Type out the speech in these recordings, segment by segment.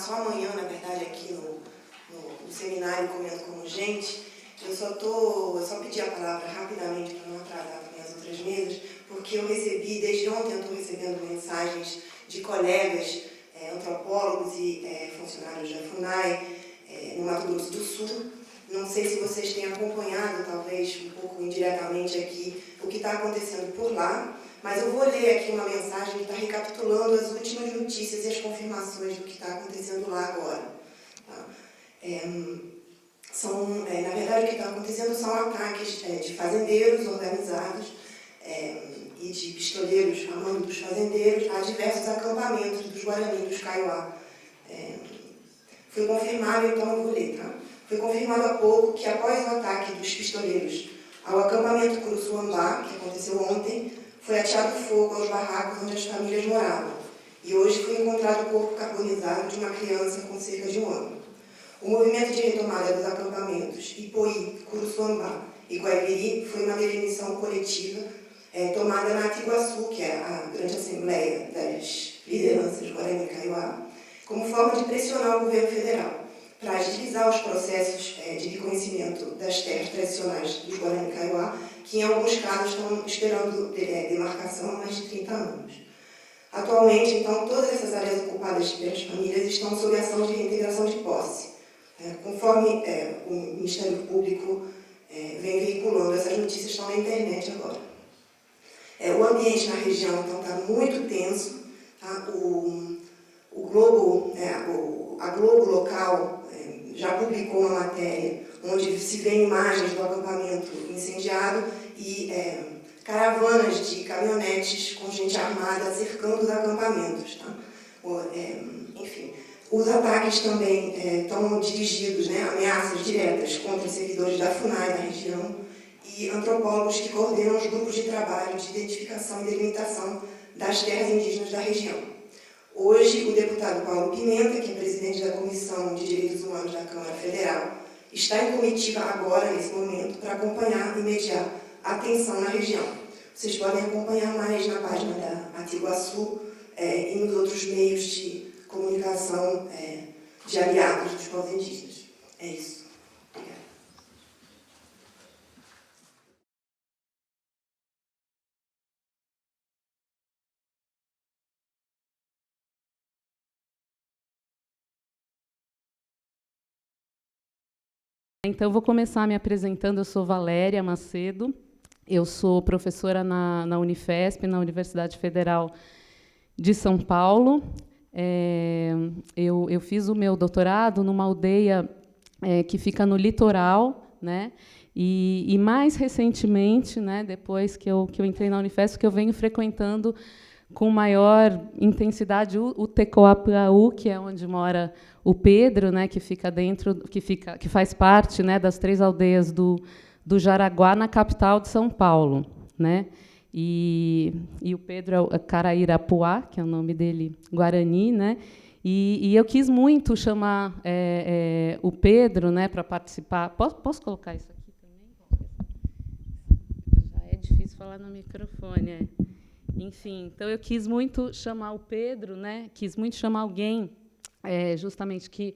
só amanhã, na verdade, aqui no seminário Comendo como Gente. Eu só pedi a palavra rapidamente para não atrasar também as outras mesas, porque eu recebi, desde ontem eu estou recebendo mensagens de colegas, antropólogos e funcionários da FUNAI, no Mato Grosso do Sul. Não sei se vocês têm acompanhado, talvez um pouco indiretamente aqui, o que está acontecendo por lá, mas eu vou ler aqui uma mensagem que está recapitulando as últimas notícias e as confirmações do que está acontecendo lá agora. Tá? Na verdade, o que está acontecendo são ataques de fazendeiros organizados e de pistoleiros a mando dos fazendeiros a diversos acampamentos dos Guarani, dos Kaiowá. Foi confirmado, então eu vou ler, tá? Foi confirmado há pouco que, após o ataque dos pistoleiros ao acampamento Curuçuambá, que aconteceu ontem, foi ateado fogo aos barracos onde as famílias moravam. E hoje foi encontrado o corpo carbonizado de uma criança com cerca de 1 ano. O movimento de retomada dos acampamentos Ipoí, Curuçuambá e Guaibiri foi uma definição coletiva tomada na Atiguaçu, que é a grande assembleia das lideranças Guarani e Kaiowá, como forma de pressionar o governo federal para agilizar os processos de reconhecimento das terras tradicionais dos Guarani e Kaiowá, que em alguns casos estão esperando demarcação há mais de 30 anos. Atualmente, então, todas essas áreas ocupadas pelas famílias estão sob ação de reintegração de posse, conforme o Ministério Público vem veiculando. Essas notícias estão na internet agora. O ambiente na região, então, está muito tenso. Tá? A Globo local já publicou uma matéria onde se vê imagens do acampamento incendiado e caravanas de caminhonetes com gente armada cercando os acampamentos. Tá? Enfim, os ataques também estão dirigidos, ameaças diretas contra servidores da FUNAI da região e antropólogos que coordenam os grupos de trabalho de identificação e delimitação das terras indígenas da região. Hoje, o deputado Paulo Pimenta, que é presidente da Comissão de Direitos Humanos da Câmara Federal, está em comitiva agora, nesse momento, para acompanhar e mediar a tensão na região. Vocês podem acompanhar mais na página da Atiguaçu e nos outros meios de comunicação de aliados dos povos indígenas. É isso. Obrigada. Então, eu vou começar me apresentando. Eu sou Valéria Macedo, eu sou professora na Unifesp, na Universidade Federal de São Paulo. Eu fiz o meu doutorado numa aldeia que fica no litoral, né? E mais recentemente, né, depois que eu entrei na Unifesp, que eu venho frequentando com maior intensidade o Tecoapuaú, que é onde mora o Pedro, né, que faz parte, né, das 3 aldeias do Jaraguá, na capital de São Paulo, né? E o Pedro é Carairapuá, que é o nome dele Guarani, né? E eu quis muito chamar o Pedro, né, para participar. Posso colocar isso aqui também? Já é difícil falar no microfone. Enfim, então eu quis muito chamar o Pedro, né? Quis muito chamar alguém justamente que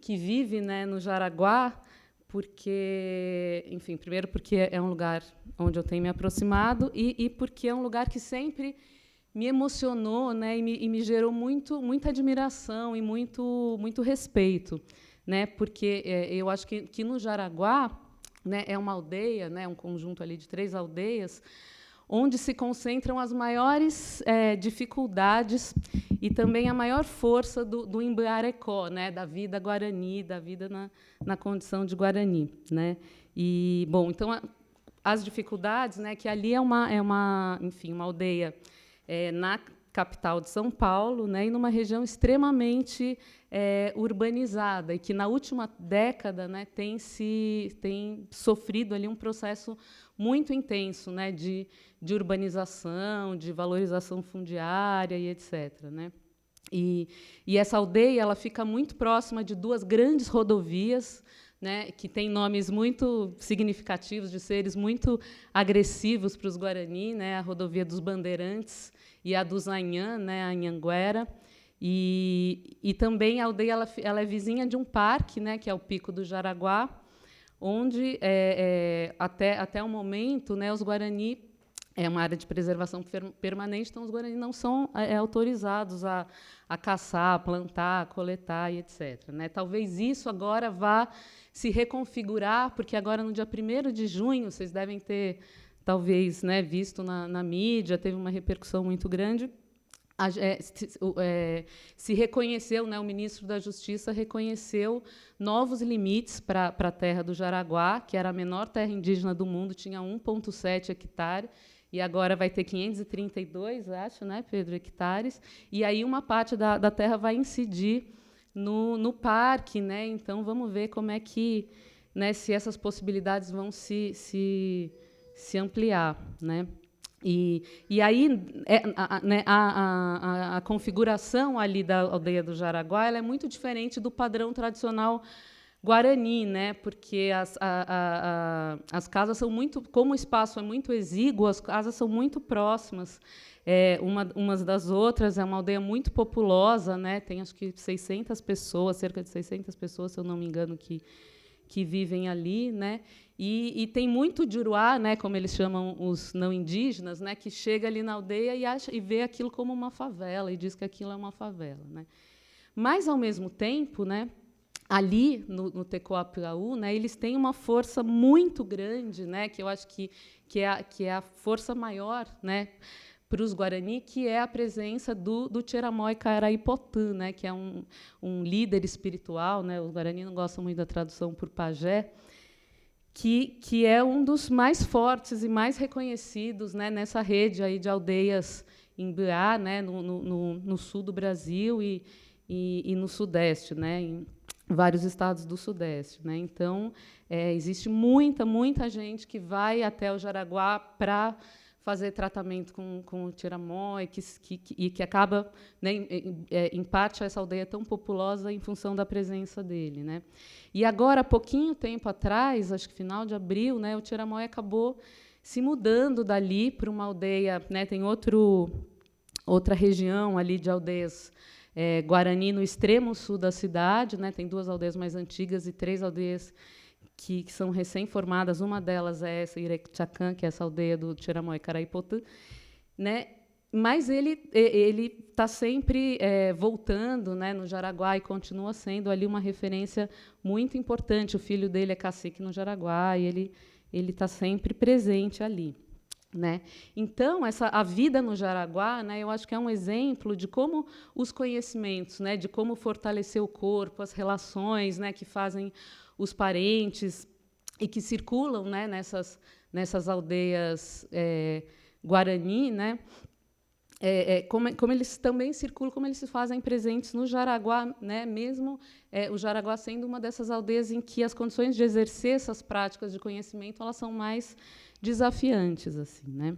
vive, né, no Jaraguá, porque, enfim, primeiro porque é um lugar onde eu tenho me aproximado e porque é um lugar que sempre me emocionou, né, e me gerou muita admiração e muito respeito, né? Porque eu acho que no Jaraguá, né, é uma aldeia, né, um conjunto ali de 3 aldeias, onde se concentram as maiores dificuldades e também a maior força do Imbuarecó, né, da vida guarani, da vida na condição de Guarani, né? E bom, então as dificuldades, né, que ali é uma aldeia na capital de São Paulo, né, e numa região extremamente urbanizada e que na última década, né, tem sofrido ali um processo muito intenso, né, de urbanização, de valorização fundiária e etc., né? E essa aldeia ela fica muito próxima de 2 grandes rodovias, né, que têm nomes muito significativos de seres muito agressivos para os Guarani, né, a rodovia dos Bandeirantes e a do Zanhã, né, a Anhanguera. E também a aldeia ela é vizinha de um parque, né, que é o Pico do Jaraguá, onde, até o momento, né, os Guarani é uma área de preservação permanente, então os Guarani não são autorizados a caçar, a plantar, a coletar e etc. Né? Talvez isso agora vá se reconfigurar, porque agora, no dia 1º de junho, vocês devem ter, talvez, né, visto na mídia, teve uma repercussão muito grande, se reconheceu, né, o ministro da Justiça reconheceu novos limites para a terra do Jaraguá, que era a menor terra indígena do mundo, tinha 1,7 hectare, e agora vai ter 532, acho, né, Pedro, hectares, e aí uma parte da terra vai incidir no parque, né? Então vamos ver como é que, né, se essas possibilidades vão se ampliar, né? E aí, né, a configuração ali da aldeia do Jaraguá ela é muito diferente do padrão tradicional guarani, né? Porque as casas são muito, como o espaço é muito exíguo, as casas são muito próximas umas das outras. É uma aldeia muito populosa, né? Tem acho que 600 pessoas, cerca de 600 pessoas, se eu não me engano, que vivem ali, né? E tem muito Juruá, né, como eles chamam os não indígenas, né, que chega ali na aldeia e vê aquilo como uma favela e diz que aquilo é uma favela, né? Mas, ao mesmo tempo, né, ali no Tecoapiaú, né, eles têm uma força muito grande, né, que eu acho que é a força maior, né, para os Guarani, que é a presença do Tcheramói Caraipotã, né, que é um líder espiritual, né, os Guarani não gostam muito da tradução por pajé, que é um dos mais fortes e mais reconhecidos, né, nessa rede aí de aldeias Imbiá, né, no sul do Brasil e no Sudeste, né, em vários estados do Sudeste. Né. Então, existe muita gente que vai até o Jaraguá para fazer tratamento com o Tiramói, que acaba, né, em parte, essa aldeia tão populosa em função da presença dele. Né. E agora, há pouquinho tempo atrás, acho que final de abril, né, o Tiramói acabou se mudando dali para uma aldeia, né, tem outra região ali de aldeias Guarani no extremo sul da cidade, né, tem 2 aldeias mais antigas e 3 aldeias que são recém-formadas. Uma delas é essa Irecchacã, que é essa aldeia do Tcheramói Caraipotã, né? Mas ele está sempre voltando, né, no Jaraguá, e continua sendo ali uma referência muito importante. O filho dele é cacique no Jaraguá e ele está sempre presente ali. Né? Então, a vida no Jaraguá, né, eu acho que é um exemplo de como os conhecimentos, né, de como fortalecer o corpo, as relações, né, que fazem os parentes e que circulam, né, nessas aldeias Guarani, né, como eles também circulam, como eles se fazem presentes no Jaraguá, né, mesmo o Jaraguá sendo uma dessas aldeias em que as condições de exercer essas práticas de conhecimento elas são mais desafiantes, assim, né?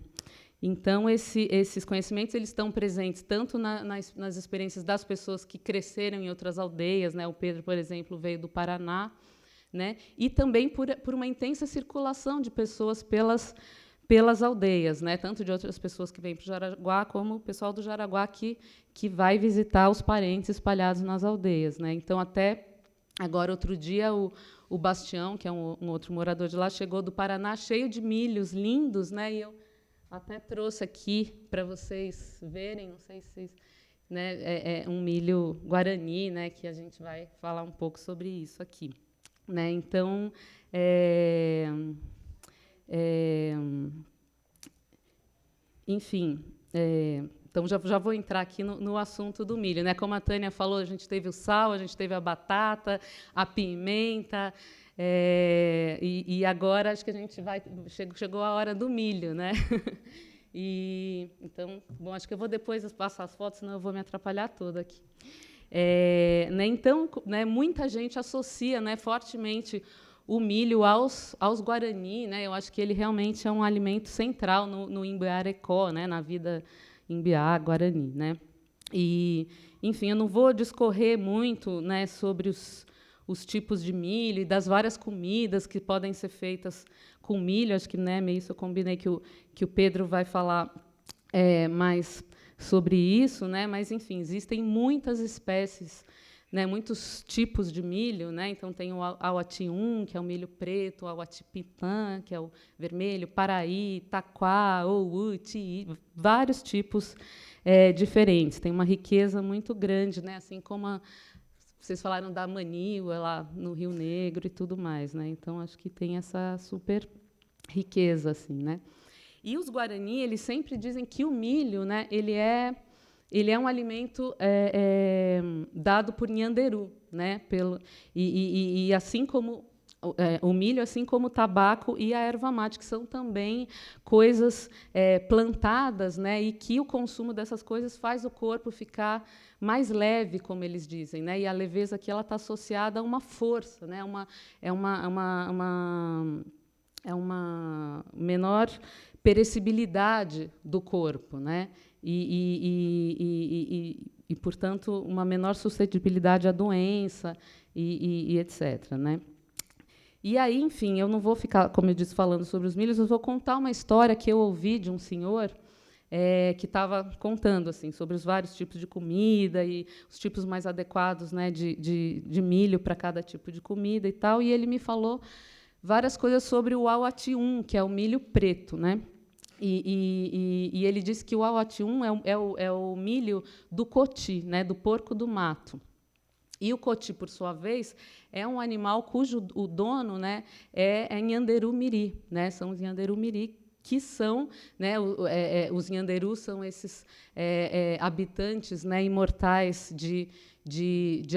Então, esses conhecimentos eles estão presentes tanto nas experiências das pessoas que cresceram em outras aldeias, né? O Pedro, por exemplo, veio do Paraná, né? E também por uma intensa circulação de pessoas pelas aldeias, né? Tanto de outras pessoas que vêm para o Jaraguá, como o pessoal do Jaraguá que vai visitar os parentes espalhados nas aldeias, né? Então, até agora, outro dia, o Bastião, que é um outro morador de lá, chegou do Paraná cheio de milhos lindos, né? E eu até trouxe aqui para vocês verem, não sei se vocês, né? É um milho guarani, né? Que a gente vai falar um pouco sobre isso aqui, né? Então, enfim, então já vou entrar aqui no assunto do milho, né? Como a Tânia falou, a gente teve o sal, a gente teve a batata, a pimenta, e agora acho que a gente chegou a hora do milho, né? E então, bom, acho que eu vou depois passar as fotos, senão eu vou me atrapalhar toda aqui. Né, então, né, muita gente associa, né, fortemente o milho aos Guarani, né? Eu acho que ele realmente é um alimento central no Imbiá-Arecó, né? Na vida Imbiá Guarani, né? E, enfim, eu não vou discorrer muito, né, sobre os tipos de milho e das várias comidas que podem ser feitas com milho. Acho que, né, isso eu combinei que o Pedro vai falar mais sobre isso, né? Mas, enfim, existem muitas espécies, né, muitos tipos de milho, né? Então tem o Auati-1, que é o milho preto, o Auati-Pitã, que é o vermelho, Paraí, Taquá, Oú, Tií, vários tipos diferentes. Tem uma riqueza muito grande, né? Assim como vocês falaram da maniva lá no Rio Negro e tudo mais, né? Então acho que tem essa super riqueza, assim, né? E os Guarani, eles sempre dizem que o milho, né, ele é um alimento dado por Nhanderu, né, e assim como o milho, assim como o tabaco e a erva mate, que são também coisas plantadas, né, e que o consumo dessas coisas faz o corpo ficar mais leve, como eles dizem, né, e a leveza aqui ela está associada a uma força, né, é uma menor perecibilidade do corpo, né? Portanto, uma menor suscetibilidade à doença e etc. Né? E aí, enfim, eu não vou ficar, como eu disse, falando sobre os milhos, eu vou contar uma história que eu ouvi de um senhor que estava contando assim sobre os vários tipos de comida e os tipos mais adequados, né, de milho para cada tipo de comida e tal. E ele me falou várias coisas sobre o Auati-1, que é o milho preto, né? E ele disse que o Auati-1 é o milho do coti, né, do porco do mato. E o coti, por sua vez, é um animal cujo o dono, né, é Nhanderu-Miri, né? São os Nhanderu-Miri que são, né, os Nhanderus são esses habitantes, né, imortais de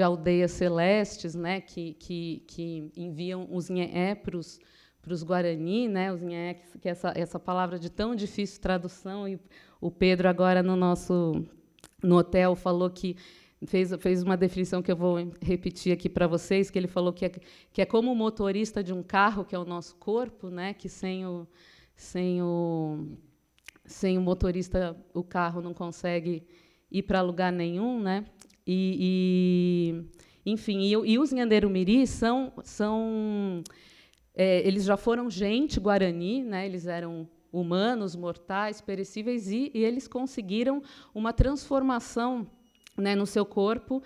aldeias celestes, né, que enviam os Nheé para os Guarani, né, os Nheé, que essa palavra de tão difícil tradução, e o Pedro agora no hotel falou que fez uma definição que eu vou repetir aqui para vocês, que ele falou que é como o motorista de um carro, que é o nosso corpo, né, que sem o motorista o carro não consegue ir para lugar nenhum, né? Enfim, e os Nhanderu-Miri eles já foram gente guarani, né? Eles eram humanos, mortais, perecíveis, e eles conseguiram uma transformação, né, no seu corpo,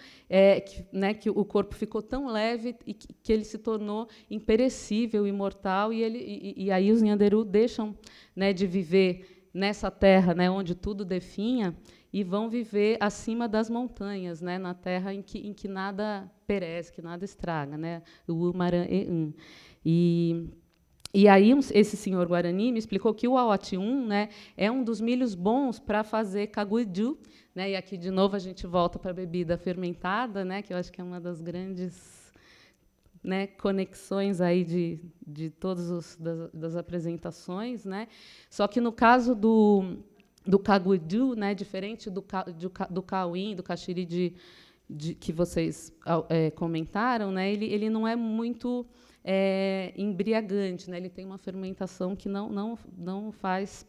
que o corpo ficou tão leve e que ele se tornou imperecível, imortal, e aí os Nhanderu deixam, né, de viver nessa terra, né, onde tudo definha, e vão viver acima das montanhas, né, na terra em que nada perece, que nada estraga, né, o Umaran-e-um. E aí esse senhor Guarani me explicou que o Auati-1, né, é um dos milhos bons para fazer caguidu, né, e aqui de novo a gente volta para a bebida fermentada, né, que eu acho que é uma das grandes, né, conexões aí de todas das apresentações, né. Só que no caso do caguidu, né, diferente do cauim, do caxiri que vocês comentaram, né, ele não é muito embriagante, né? Ele tem uma fermentação que não faz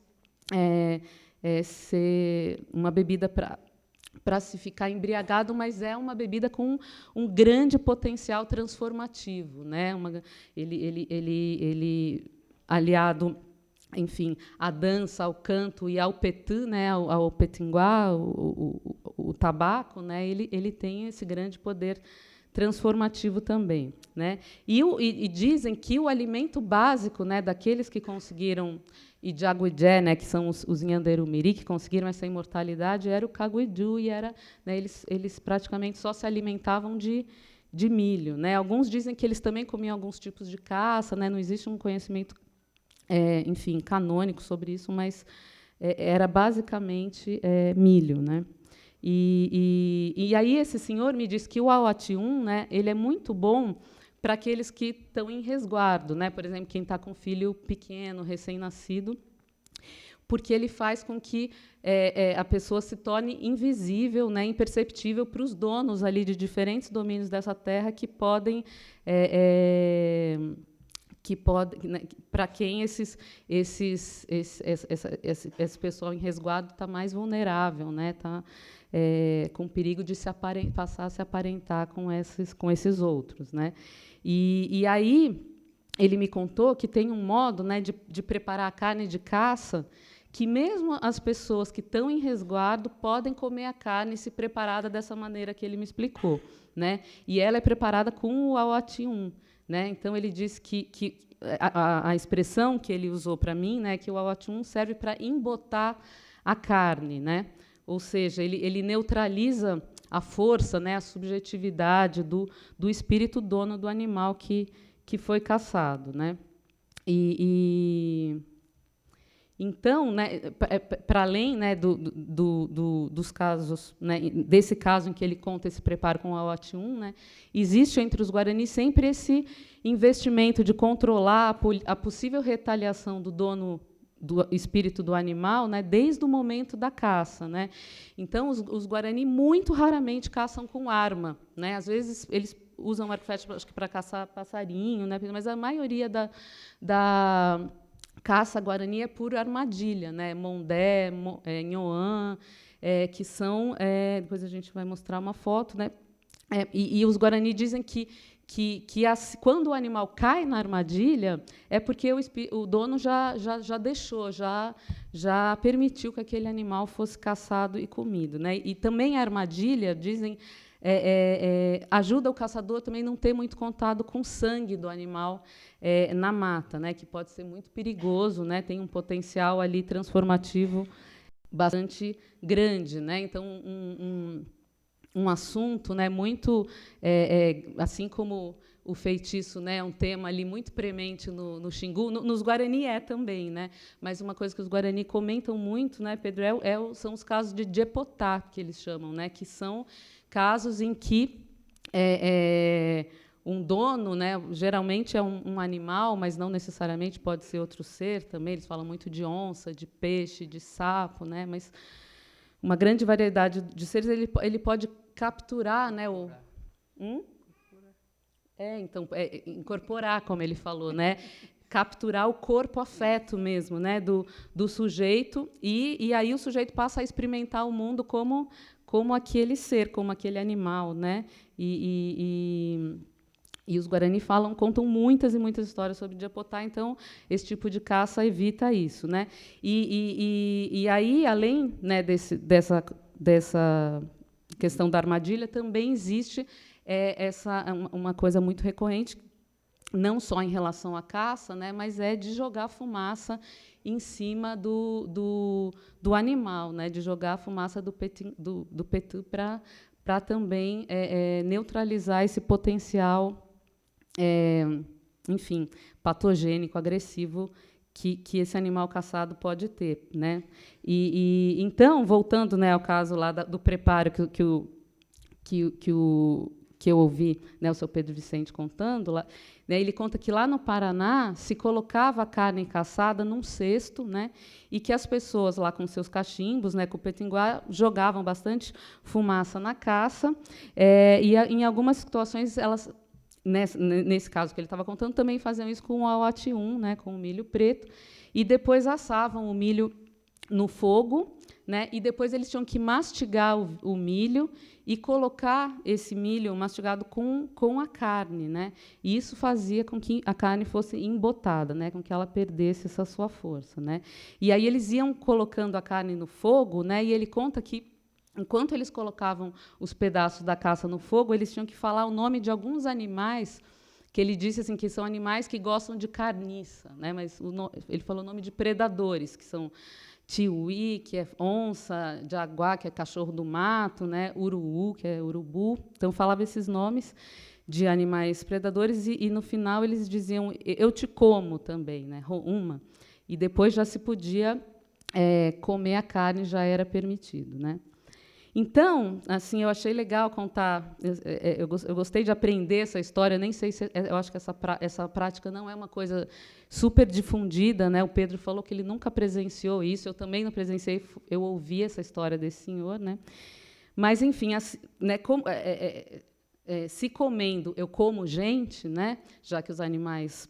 ser uma bebida para se ficar embriagado, mas é uma bebida com um grande potencial transformativo, né? Ele aliado, enfim, à dança, ao canto e ao petã, né? ao petinguá, o tabaco, né? Ele tem esse grande poder transformativo também, né? E dizem que o alimento básico, né, daqueles que conseguiram Ijaguijé, né, que são os Nhanderu-Miri, que conseguiram essa imortalidade, era o caguidu, e né, eles praticamente só se alimentavam de milho, né? Alguns dizem que eles também comiam alguns tipos de caça, né? Não existe um conhecimento, enfim, canônico sobre isso, mas era basicamente milho, né? E aí esse senhor me disse que o Auati-1, né, ele é muito bom para aqueles que estão em resguardo, né? Por exemplo, quem está com um filho pequeno, recém-nascido, porque ele faz com que a pessoa se torne invisível, né, imperceptível para os donos ali de diferentes domínios dessa terra que podem né, para quem esse pessoal em resguardo está mais vulnerável, né? Está com perigo de passar a se aparentar com esses outros, né? E aí ele me contou que tem um modo, né, de preparar a carne de caça que mesmo as pessoas que estão em resguardo podem comer a carne se preparada dessa maneira que ele me explicou, né? E ela é preparada com o aoati-1, né? Então ele disse que a expressão que ele usou para mim, né, que o aoati-1 serve para embotar a carne, né? Ou seja, ele neutraliza a força, né, a subjetividade do espírito dono do animal que foi caçado, né? Então, né, para além, né, dos casos, né, desse caso em que ele conta esse preparo com o aoati-1, né, existe entre os guaranis sempre esse investimento de controlar a possível retaliação do dono do espírito do animal, né, desde o momento da caça, né? Então, os guarani muito raramente caçam com arma, né? Às vezes eles usam arco e flecha, acho que para caçar passarinho, né? Mas a maioria da caça guarani é por armadilha, né? Mondé, nhoã, que são... depois a gente vai mostrar uma foto, né? E os guarani dizem que quando o animal cai na armadilha, é porque o dono já deixou, já permitiu que aquele animal fosse caçado e comido, né? E também a armadilha, dizem, ajuda o caçador também não ter muito contato com o sangue do animal na mata, né? Que pode ser muito perigoso, né? Tem um potencial ali transformativo bastante grande, né? Então, um assunto, né, muito, assim como o feitiço, né, é um tema ali muito premente no Xingu, nos Guarani também, né, mas uma coisa que os Guarani comentam muito, né, Pedro, são os casos de Djepotá, que eles chamam, né, que são casos em que um dono, né, geralmente é um animal, mas não necessariamente pode ser outro ser também. Eles falam muito de onça, de peixe, de sapo, né, mas uma grande variedade de seres ele pode capturar, né, então incorporar, como ele falou, né, capturar o corpo afeto mesmo, né, do sujeito e aí o sujeito passa a experimentar o mundo como aquele ser, como aquele animal, né, e os Guarani contam muitas e muitas histórias sobre Djepotá, então esse tipo de caça evita isso, né? E aí, além, né, dessa questão da armadilha, também existe uma coisa muito recorrente, não só em relação à caça, né, mas de jogar fumaça em cima do animal, né, de jogar a fumaça do petu para também neutralizar esse potencial, enfim, patogênico, agressivo que esse animal caçado pode ter, né? Então, voltando, né, ao caso lá do preparo que eu ouvi, né, o seu Pedro Vicente contando, lá, né, ele conta que lá no Paraná se colocava a carne caçada num cesto, né, e que as pessoas lá com seus cachimbos, né, com o petinguá, jogavam bastante fumaça na caça, e em algumas situações elas, nesse caso que ele estava contando, também faziam isso com o aoati-1, né, com o milho preto, e depois assavam o milho no fogo, né, e depois eles tinham que mastigar o milho e colocar esse milho mastigado com a carne, né? E isso fazia com que a carne fosse embotada, né, com que ela perdesse essa sua força, né? E aí eles iam colocando a carne no fogo, né? E ele conta que enquanto eles colocavam os pedaços da caça no fogo, eles tinham que falar o nome de alguns animais que ele disse assim que são animais que gostam de carniça, né? Mas ele falou o nome de predadores, que são tiuí, que é onça, jaguá, que é cachorro do mato, né? Uruú, que é urubu. Então, falava esses nomes de animais predadores e no final, eles diziam, eu te como também, né? Uma. E depois já se podia comer a carne, já era permitido, né? Então, assim, eu achei legal contar. Eu gostei de aprender essa história. Nem sei se eu acho que essa prática não é uma coisa super difundida, né? O Pedro falou que ele nunca presenciou isso. Eu também não presenciei. Eu ouvi essa história desse senhor, né? Mas, enfim, assim, né, se comendo, eu como gente, né? Já que os animais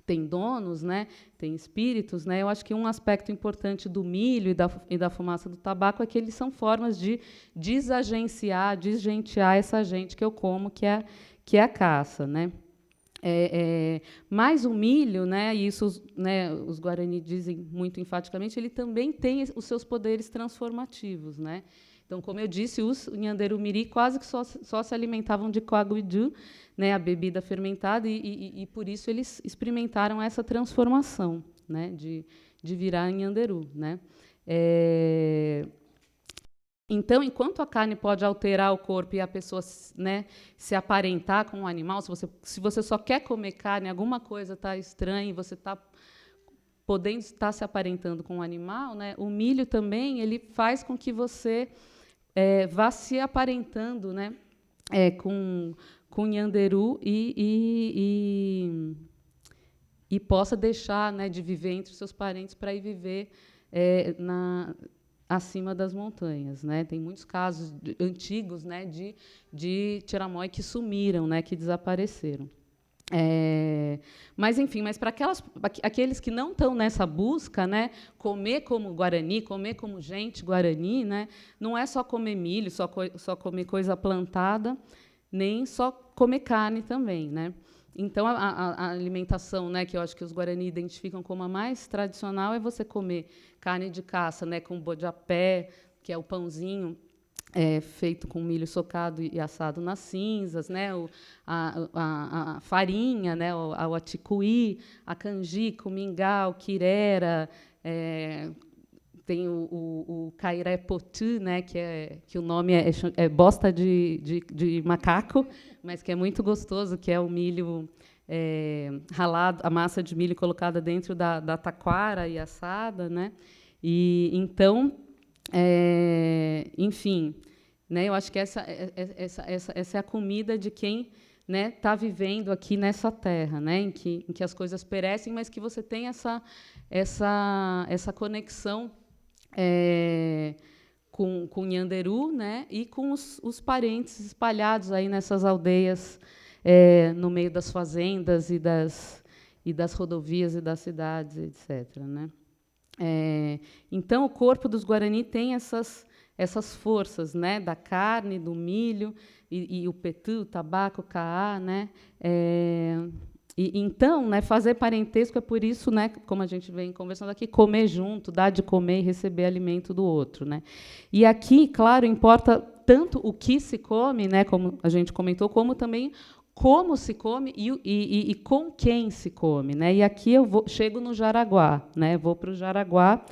têm donos, né, têm espíritos, né, eu acho que um aspecto importante do milho e da fumaça do tabaco é que eles são formas de desgentear essa gente que eu como, que é a caça, né. Mas o milho, né, e isso, né, os Guarani dizem muito enfaticamente, ele também tem os seus poderes transformativos, né? Então, como eu disse, os Nhanderumiri quase que só se alimentavam de coaguidu, né, a bebida fermentada, e por isso eles experimentaram essa transformação, né, de virar Nhanderu, né? Então, enquanto a carne pode alterar o corpo e a pessoa, né, se aparentar com o animal, se você só quer comer carne, alguma coisa está estranha e você está podendo estar se aparentando com o animal, né, o milho também ele faz com que você vá se aparentando, né, com Nhanderu e possa deixar, né, de viver entre os seus parentes para ir viver acima das montanhas, né? Tem muitos casos antigos, né, de tiramói que sumiram, né, que desapareceram. Mas, enfim, para aqueles que não estão nessa busca, né, comer como Guarani, comer como gente Guarani, né, não é só comer milho, só comer coisa plantada, nem só comer carne também, né? Então, a alimentação, né, que eu acho que os Guarani identificam como a mais tradicional é você comer carne de caça, né, com bodiapé, que é o pãozinho feito com milho socado e assado nas cinzas, né, a farinha, né, o aticuí, a canjica, o mingau, quirera, tem o cairé potu, né, que o nome é bosta de macaco, mas que é muito gostoso, que é o milho ralado, a massa de milho colocada dentro da taquara e assada, né? E então, enfim, né, eu acho que essa é a comida de quem está vivendo aqui nessa terra, né, em que as coisas perecem, mas que você tem essa conexão com o Nhanderu, né, e com os parentes espalhados aí nessas aldeias, no meio das fazendas e das rodovias e das cidades, etc., né? Então, o corpo dos Guarani tem essas forças, né, da carne, do milho, e o petu, o tabaco, o caá, né? Então, né, fazer parentesco é por isso, né, como a gente vem conversando aqui, comer junto, dar de comer e receber alimento do outro, né? E aqui, claro, importa tanto o que se come, né, como a gente comentou, como também como se come e com quem se come, né? E aqui eu chego no Jaraguá, né? Vou para o Jaraguá,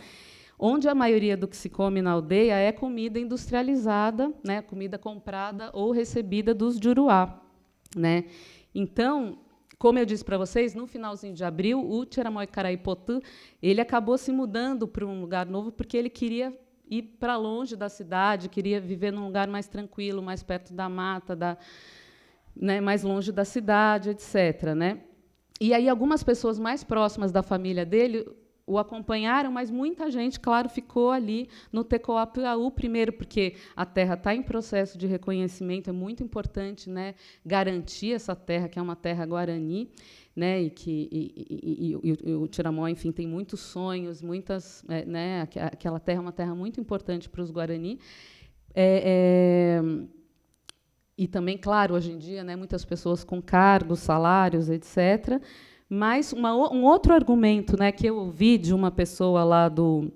onde a maioria do que se come na aldeia é comida industrializada, né? Comida comprada ou recebida dos Juruá, né? Então, como eu disse para vocês, no finalzinho de abril, o Tiramói Caraípotu, ele acabou se mudando para um lugar novo porque ele queria ir para longe da cidade, queria viver num lugar mais tranquilo, mais perto da mata, né, mais longe da cidade, etc., né? E aí algumas pessoas mais próximas da família dele o acompanharam, mas muita gente, claro, ficou ali no Tecoapiaú, primeiro porque a terra está em processo de reconhecimento, é muito importante, né, garantir essa terra, que é uma terra guarani, né, e o Tiramói, enfim, tem muitos sonhos, muitas, né, aquela terra é uma terra muito importante para os Guarani. E também, claro, hoje em dia, né, muitas pessoas com cargos, salários, etc. Mas um outro argumento, né, que eu ouvi de uma pessoa lá do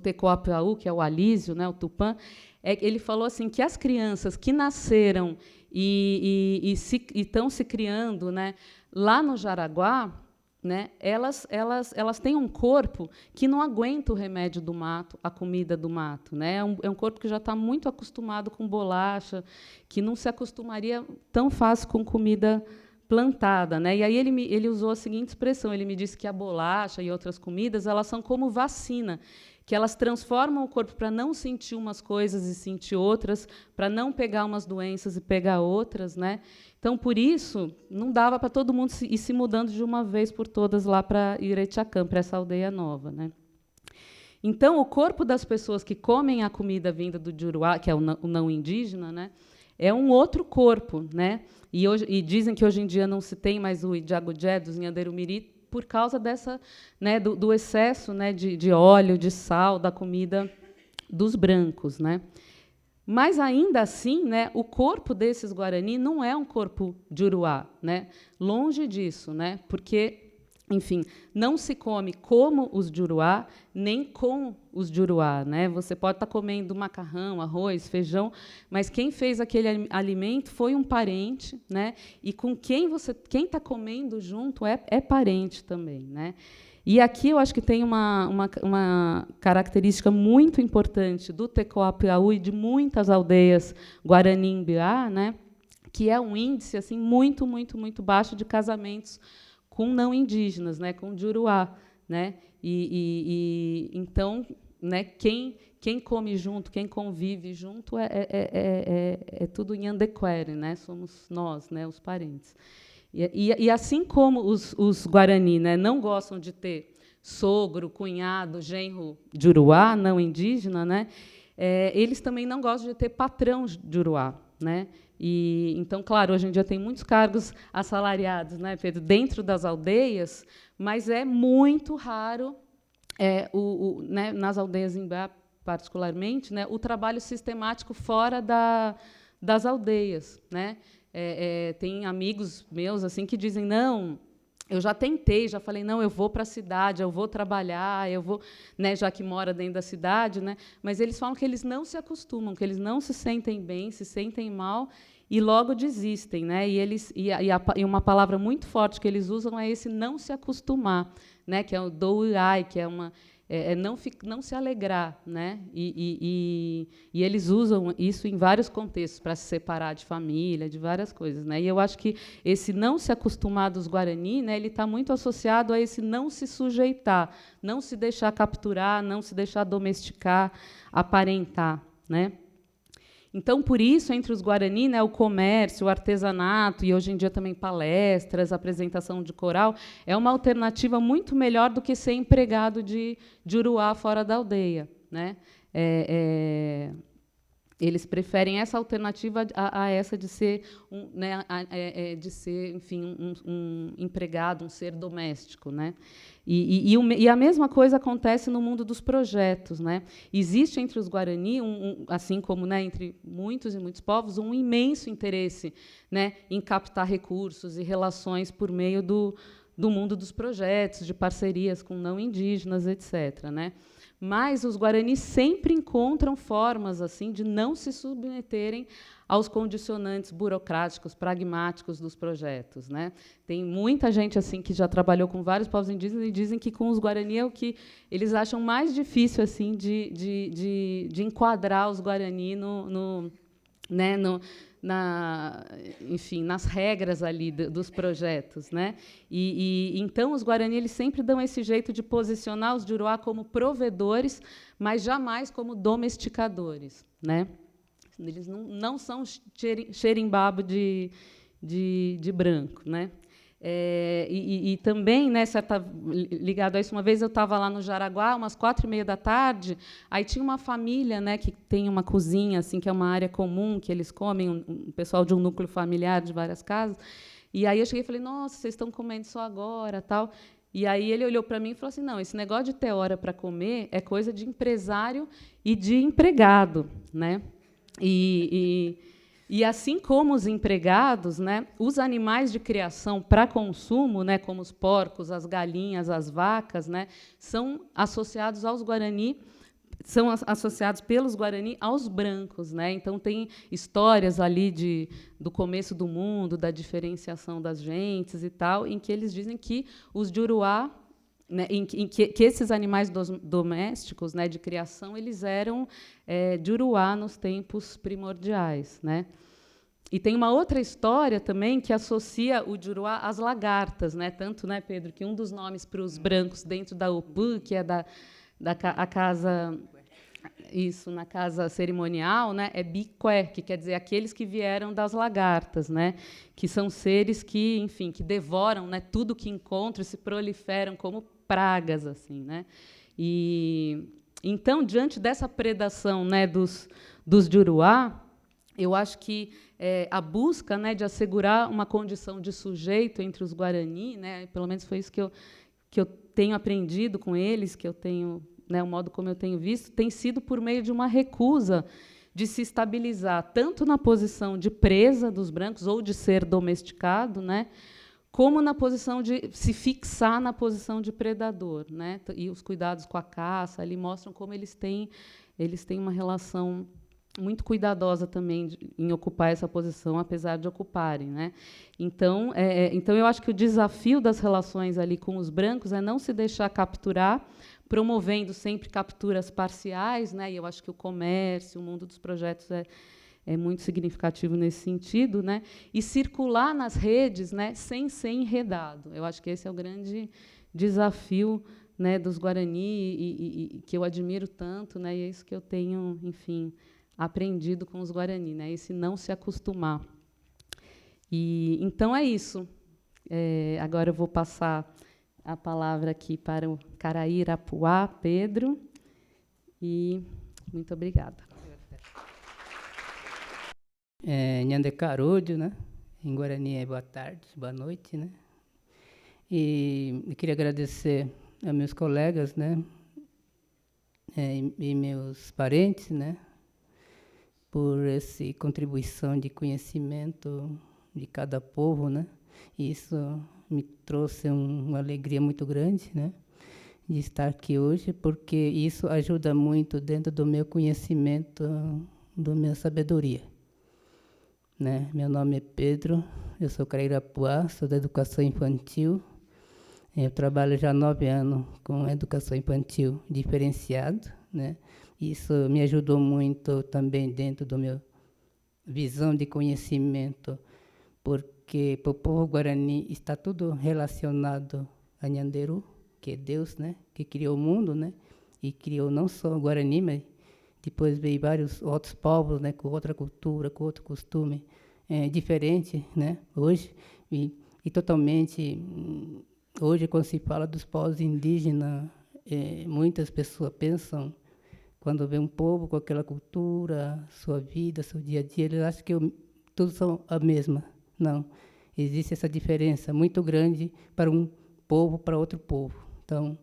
Tecoapiaú, que é o Alísio, né, o Tupã, ele falou assim que as crianças que nasceram e estão se criando, né, lá no Jaraguá, né, elas têm um corpo que não aguenta o remédio do mato, a comida do mato, né? É um corpo que já está muito acostumado com bolacha, que não se acostumaria tão fácil com comida plantada, né? E aí ele usou a seguinte expressão, ele me disse que a bolacha e outras comidas elas são como vacina, que elas transformam o corpo para não sentir umas coisas e sentir outras, para não pegar umas doenças e pegar outras, né? Então, por isso, não dava para todo mundo ir se mudando de uma vez por todas lá para Iretiacã, para essa aldeia nova, né? Então, o corpo das pessoas que comem a comida vinda do Juruá, que é o não indígena, né, é um outro corpo, né? E dizem que hoje em dia não se tem mais o Idiagudjé dos Nhanderumiri por causa dessa, né, do excesso, né, de óleo, de sal da comida dos brancos, né? Mas, ainda assim, né, o corpo desses Guarani não é um corpo de Juruá, né? Longe disso, né? Porque, enfim, não se come como os Juruá, nem com os Juruá, né? Você pode estar comendo macarrão, arroz, feijão, mas quem fez aquele alimento foi um parente, né? E com quem está comendo junto é parente também, né? E aqui eu acho que tem uma característica muito importante do Tecoapiaú e de muitas aldeias Guarani-Mbiá, né, que é um índice assim muito, muito, muito baixo de casamentos com não indígenas, né, com Juruá, né? Então, né, quem come junto, quem convive junto é tudo Nhandequere, né? Somos nós, né, os parentes. E assim como os Guarani, né, não gostam de ter sogro, cunhado, genro Juruá, não indígena, né, eles também não gostam de ter patrão Juruá, né? Então, claro, hoje em dia tem muitos cargos assalariados, né, Pedro, dentro das aldeias, mas é muito raro, né, nas aldeias Mbiá, particularmente, né, o trabalho sistemático fora das aldeias, né? Tem amigos meus assim que dizem, não, eu já tentei, já falei, não, eu vou para a cidade, eu vou trabalhar, eu vou, né, já que mora dentro da cidade, né, mas eles falam que eles não se acostumam, que eles não se sentem bem, se sentem mal e logo desistem, né? E uma palavra muito forte que eles usam é esse não se acostumar, né, que é o douai, que é não se alegrar, né? E eles usam isso em vários contextos para se separar de família, de várias coisas, né? E eu acho que esse não se acostumar dos Guarani, né, ele está muito associado a esse não se sujeitar, não se deixar capturar, não se deixar domesticar, aparentar, né? Então, por isso, entre os Guarani, né, o comércio, o artesanato e, hoje em dia, também palestras, apresentação de coral, é uma alternativa muito melhor do que ser empregado de Juruá fora da aldeia, né? Eles preferem essa alternativa a essa de ser, né, enfim, um empregado, um ser doméstico, né? E a mesma coisa acontece no mundo dos projetos, né? Existe entre os Guarani, assim como, né, entre muitos e muitos povos, um imenso interesse, né, em captar recursos e relações por meio do mundo dos projetos, de parcerias com não indígenas, etc., né? Mas os Guarani sempre encontram formas assim de não se submeterem aos condicionantes burocráticos, pragmáticos dos projetos, né? Tem muita gente assim que já trabalhou com vários povos indígenas e dizem que com os Guarani é o que eles acham mais difícil assim de enquadrar os Guarani né, enfim, nas regras ali dos projetos, né? Então os Guarani eles sempre dão esse jeito de posicionar os Juruá como provedores, mas jamais como domesticadores, né? Eles não são xerimbabo de branco, né? Também, né, ligado a isso, uma vez eu estava lá no Jaraguá, umas 4h30 da tarde, aí tinha uma família, né, que tem uma cozinha, assim, que é uma área comum, que eles comem, um pessoal de um núcleo familiar de várias casas, e aí eu cheguei e falei, nossa, vocês estão comendo só agora, tal. E aí ele olhou para mim e falou assim, não, esse negócio de ter hora para comer é coisa de empresário e de empregado, né? E assim como os empregados, né, os animais de criação para consumo, né, como os porcos, as galinhas, as vacas, né, são associados aos Guarani, são associados pelos Guarani aos brancos, né? Então tem histórias ali do começo do mundo, da diferenciação das gentes e tal, em que eles dizem que os Juruá, né, em que esses animais domésticos, né, de criação, eles eram Juruá nos tempos primordiais, né? E tem uma outra história também que associa o Juruá às lagartas, né? Tanto, né, Pedro, que um dos nomes para os brancos dentro da Upu, que é a casa, isso, na casa cerimonial, né, é Biqué, que quer dizer aqueles que vieram das lagartas, né, que são seres que, enfim, que devoram, né, tudo que encontram e se proliferam como pragas, assim, né? Então, diante dessa predação, né, dos Juruá, eu acho que a busca, né, de assegurar uma condição de sujeito entre os Guarani, né, pelo menos foi isso que eu tenho aprendido com eles, que eu tenho, né, o modo como eu tenho visto, tem sido por meio de uma recusa de se estabilizar tanto na posição de presa dos brancos ou de ser domesticado, né, como na posição de se fixar na posição de predador, né? E os cuidados com a caça ali mostram como eles têm uma relação muito cuidadosa também em ocupar essa posição, apesar de ocuparem, né? Então, eu acho que o desafio das relações ali com os brancos é não se deixar capturar, promovendo sempre capturas parciais, né? E eu acho que o comércio, o mundo dos projetos é muito significativo nesse sentido, né? E circular nas redes, né, sem ser enredado. Eu acho que esse é o grande desafio, né, dos Guarani e que eu admiro tanto, né? E é isso que eu tenho, enfim, aprendido com os Guarani, né? Esse não se acostumar. E então é isso. Agora eu vou passar a palavra aqui para o Caraírapuá, Pedro, e muito obrigada. Nhande Carudio, né? Em Guarani é boa tarde, boa noite, né? E eu queria agradecer a meus colegas, né? E meus parentes, né? Por essa contribuição de conhecimento de cada povo, né? E isso me trouxe uma alegria muito grande, né? De estar aqui hoje, porque isso ajuda muito dentro do meu conhecimento, da minha sabedoria. Né? Meu nome é Pedro, eu sou Caraírapuá, sou da educação infantil. Eu trabalho já há 9 anos com educação infantil diferenciado, né? Isso me ajudou muito também dentro da minha visão de conhecimento, porque para o povo guarani está tudo relacionado a Nhanderu, que é Deus, né? Que criou o mundo, né? E criou não só o Guarani, mas depois veio vários outros povos, né, com outra cultura, com outro costume diferente, né, hoje. E totalmente, hoje, quando se fala dos povos indígenas, muitas pessoas pensam, quando vê um povo com aquela cultura, sua vida, seu dia a dia, eles acham que todos são a mesma. Não. Existe essa diferença muito grande para um povo, para outro povo. Então,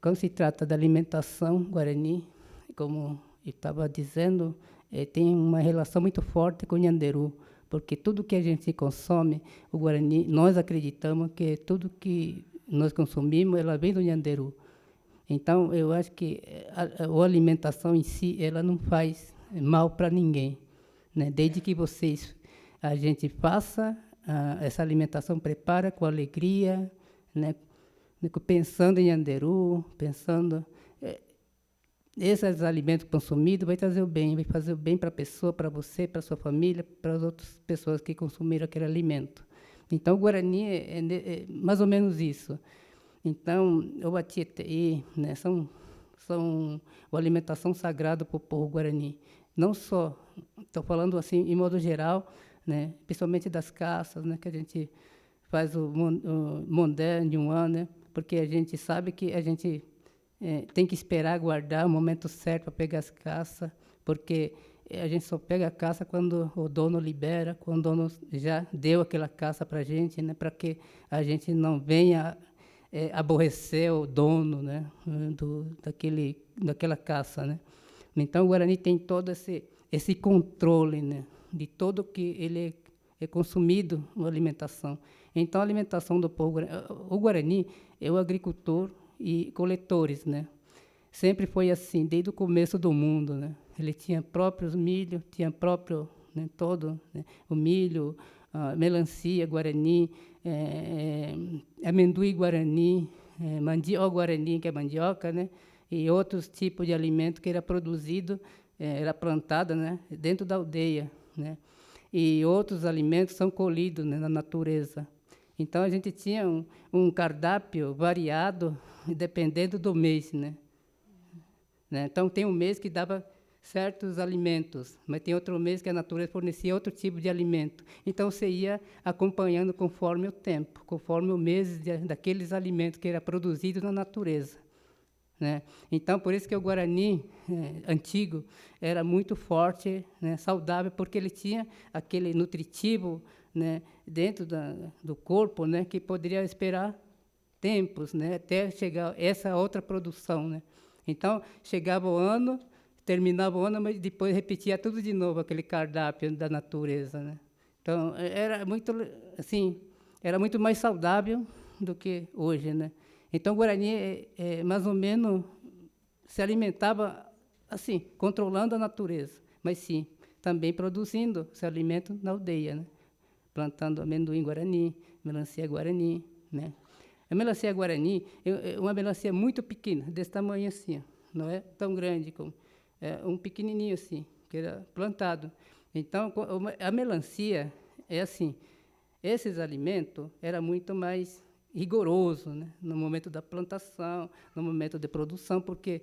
quando se trata da alimentação guarani, como eu estava dizendo, tem uma relação muito forte com o Nhanderu, porque tudo que a gente consome, o Guarani, nós acreditamos que tudo que nós consumimos, ela vem do Nhanderu. Então, eu acho que a alimentação em si, ela não faz mal para ninguém, né? Desde que a gente faça essa alimentação, prepara com alegria, né? Pensando em Nhanderu, pensando... esses alimentos consumidos vai trazer o bem, vai fazer o bem para a pessoa, para você, para a sua família, para as outras pessoas que consumiram aquele alimento. Então, o Guarani é mais ou menos isso. Então, o Batietê, né, são uma alimentação sagrada para o povo Guarani. Não só, estou falando assim, em modo geral, né, principalmente das caças, né, que a gente faz o mondé de um ano, né, porque a gente sabe que a gente tem que esperar, aguardar o momento certo para pegar as caças, porque a gente só pega a caça quando o dono libera, quando o dono já deu aquela caça para a gente, né, para que a gente não venha aborrecer o dono, né, daquela caça, né. Então, o Guarani tem todo esse controle, né, de todo que ele é consumido na alimentação. Então, a alimentação do povo Guarani, o Guarani é o agricultor e coletores, né? Sempre foi assim, desde o começo do mundo, né? Ele tinha próprios milho, tinha próprio, né, todo, né, o milho, melancia guarani, amendoim guarani, mandioca guarani, que é mandioca, né? E outros tipos de alimento que era produzido, era plantado, né, dentro da aldeia, né? E outros alimentos são colhidos, né, na natureza. Então, a gente tinha um cardápio variado, dependendo do mês, né? Então, tem um mês que dava certos alimentos, mas tem outro mês que a natureza fornecia outro tipo de alimento. Então, você ia acompanhando conforme o tempo, conforme o mês daqueles alimentos que era produzido na natureza, né? Então, por isso que o Guarani antigo era muito forte, né, saudável, porque ele tinha aquele nutritivo, né, dentro do corpo, né, que poderia esperar tempos, né, até chegar essa outra produção, né. Então, chegava o ano, terminava o ano, mas depois repetia tudo de novo, aquele cardápio da natureza, né? Então, era muito, assim, era muito mais saudável do que hoje, né? Então, o Guarani, mais ou menos, se alimentava, assim, controlando a natureza, mas sim, também produzindo esse alimento na aldeia, né? Plantando amendoim guarani, melancia guarani, né? A melancia guarani é uma melancia muito pequena, desse tamanho assim, ó, não é tão grande como um pequenininho assim, que era plantado. Então, a melancia é assim, esses alimentos era muito mais rigoroso, né? No momento da plantação, no momento de produção, porque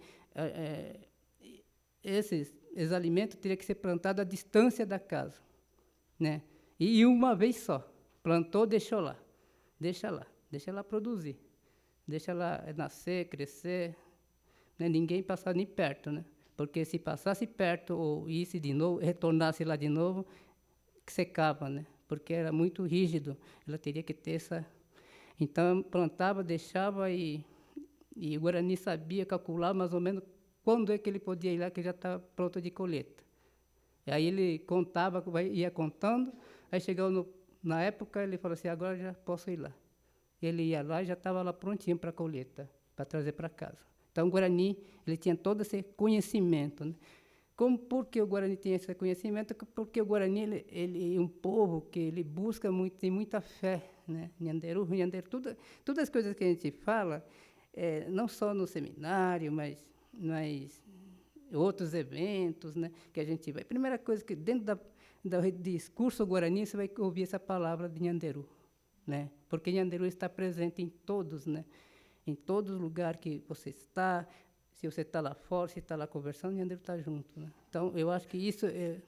esses alimentos teriam que ser plantados à distância da casa, né? E uma vez só, plantou, deixa lá produzir, deixa lá nascer, crescer, né? Ninguém passar nem perto, né? Porque se passasse perto ou isso de novo, retornasse lá de novo, secava, né? Porque era muito rígido, ela teria que ter essa... Então, plantava, deixava e o Guarani sabia calcular mais ou menos quando é que ele podia ir lá, que já estava pronto de colheita. E aí ele contava, ia contando, aí chegou na época, ele falou assim, agora já posso ir lá. Ele ia lá e já estava lá prontinho para a colheita, para trazer para casa. Então, o Guarani, ele tinha todo esse conhecimento, né? Por que o Guarani tem esse conhecimento? Porque o Guarani ele é um povo que ele busca muito, tem muita fé, né? Nhanderu, todas as coisas que a gente fala, não só no seminário, mas outros eventos, né? Que a gente vai. A primeira coisa que dentro do discurso guarani você vai ouvir essa palavra de Nhanderu, né? Porque Nhanderu está presente em todos, né? Em todos os lugares que você está. Se você está lá fora, se está lá conversando, Nhanderu está junto, né? Então, eu acho que isso é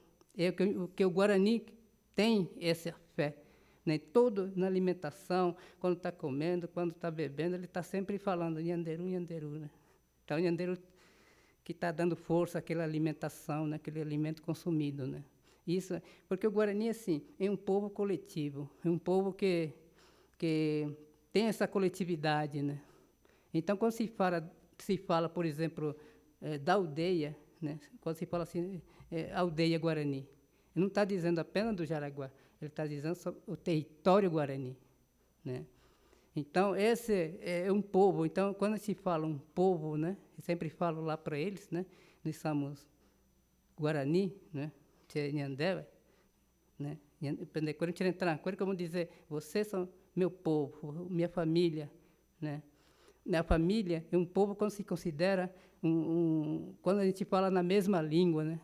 o que o Guarani tem, essa fé, né? Todo na alimentação, quando está comendo, quando está bebendo, ele está sempre falando Nhanderu, né? Então, Nhanderu que está dando força àquela alimentação, né? Aquele alimento consumido, né? Isso, porque o Guarani, assim, é um povo coletivo, é um povo que tem essa coletividade, né? Então, quando se fala, por exemplo, da aldeia, né? Quando se fala assim, aldeia Guarani, ele não está dizendo apenas do Jaraguá, ele está dizendo sobre o território Guarani, né? Então, esse é um povo. Então, quando se fala um povo, né? Eu sempre falo lá para eles, né? Nós somos Guarani, né? Nhandé, né? Quando a gente entrar, como dizer, vocês são meu povo, minha família, né? A família é um povo quando se considera quando a gente fala na mesma língua, né?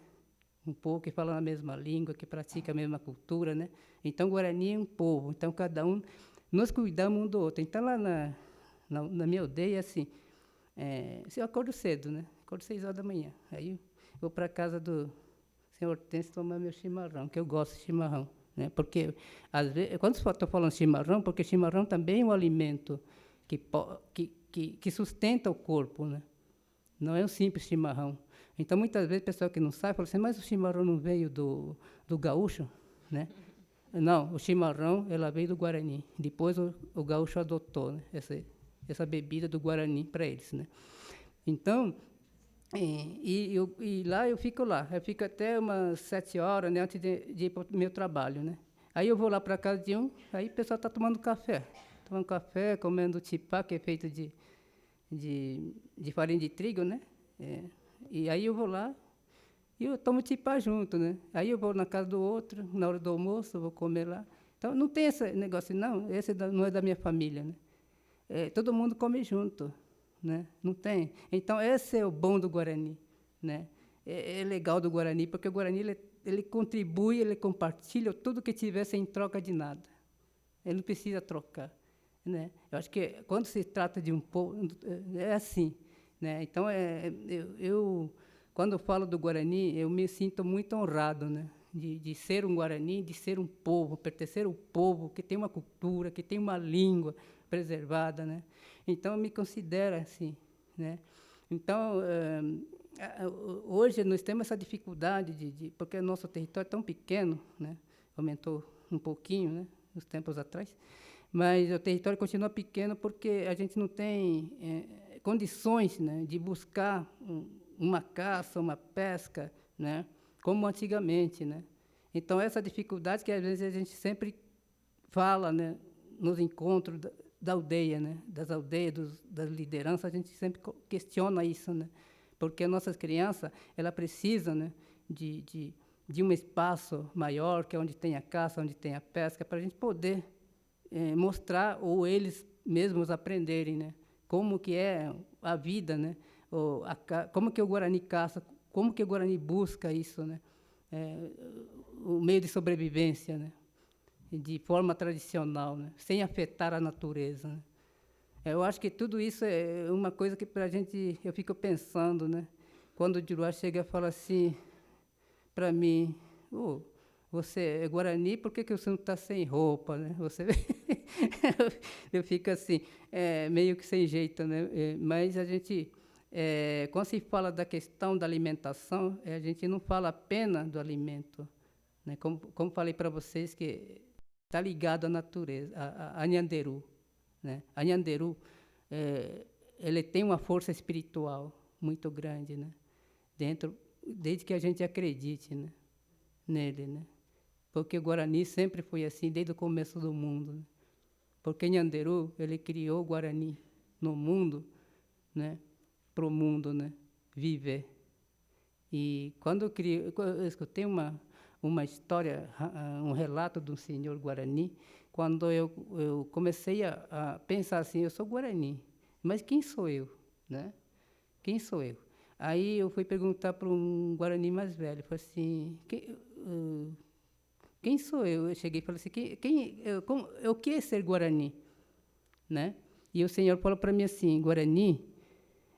Um povo que fala na mesma língua, que pratica a mesma cultura, né? Então, Guarani é um povo. Então, cada um, nós cuidamos um do outro. Então, lá na minha aldeia, assim, eu acordo cedo, né? Acordo 6 horas da manhã. Aí, vou para a casa do senhor Hortêncio tomar meu chimarrão, que eu gosto de chimarrão, né? Porque, às vezes, quando estou falando chimarrão, porque chimarrão também é um alimento que sustenta o corpo, né? Não é um simples chimarrão. Então, muitas vezes, o pessoal que não sabe fala assim, mas o chimarrão não veio do gaúcho, né? Não, o chimarrão ela veio do Guarani. Depois o gaúcho adotou, né? Essa bebida do Guarani para eles, né? Então, e lá eu fico lá. Eu fico até umas 7 horas, né, antes de ir para o meu trabalho, né? Aí eu vou lá para a casa de aí o pessoal está tomando café. Tomando café, comendo tipá, que é feito de farinha de trigo, né? E aí eu vou lá e eu tomo tipá junto, né? Aí eu vou na casa do outro, na hora do almoço, eu vou comer lá. Então, não tem esse negócio, não, esse não é da minha família, né? Todo mundo come junto, né? Não tem. Então, esse é o bom do Guarani, né? É legal do Guarani, porque o Guarani, ele contribui, ele compartilha tudo que tiver sem troca de nada. Ele não precisa trocar, né? Eu acho que quando se trata de um povo, é assim, né? Então, quando eu falo do Guarani, eu me sinto muito honrado, né? De ser um Guarani, de ser um povo, pertencer ao povo que tem uma cultura, que tem uma língua preservada, né? Então, eu me considero assim, né? Então, hoje nós temos essa dificuldade porque o nosso território é tão pequeno, né? Aumentou um pouquinho, né? Nos tempos atrás, mas o território continua pequeno porque a gente não tem condições, né, de buscar uma caça, uma pesca, né? Como antigamente, né? Então, essa dificuldade que, às vezes, a gente sempre fala, né, nos encontros da aldeia, né? Das aldeias, das lideranças, a gente sempre questiona isso, né? Porque nossas crianças, ela precisa, né, de um espaço maior, que é onde tem a caça, onde tem a pesca, para a gente poder mostrar, ou eles mesmos aprenderem, né, como que é a vida, né, ou como que o Guarani caça, como que o Guarani busca isso, né, o meio de sobrevivência, né, de forma tradicional, né, sem afetar a natureza, né. Eu acho que tudo isso é uma coisa que para a gente, eu fico pensando, né, quando o Juruá chega e fala assim para mim, você é Guarani, por que você não está sem roupa, né? Você eu fico assim, meio que sem jeito, né? Mas a gente, quando se fala da questão da alimentação, a gente não fala apenas do alimento, né? Como falei para vocês, que está ligado à natureza, a Nhanderu, né? A Nhanderu, ele tem uma força espiritual muito grande, né? Desde que a gente acredite, né, nele, né? Porque o Guarani sempre foi assim, desde o começo do mundo, né? Porque Nhanderu, ele criou o Guarani no mundo, né, para o mundo, né, viver. E quando eu escutei uma história, um relato de um senhor Guarani, quando eu comecei a pensar assim, eu sou Guarani, mas quem sou eu, né? Quem sou eu? Aí eu fui perguntar para um Guarani mais velho, falei assim, quem sou eu? Eu cheguei e falei assim, o que é ser Guarani? Né? E o senhor falou para mim assim, Guarani,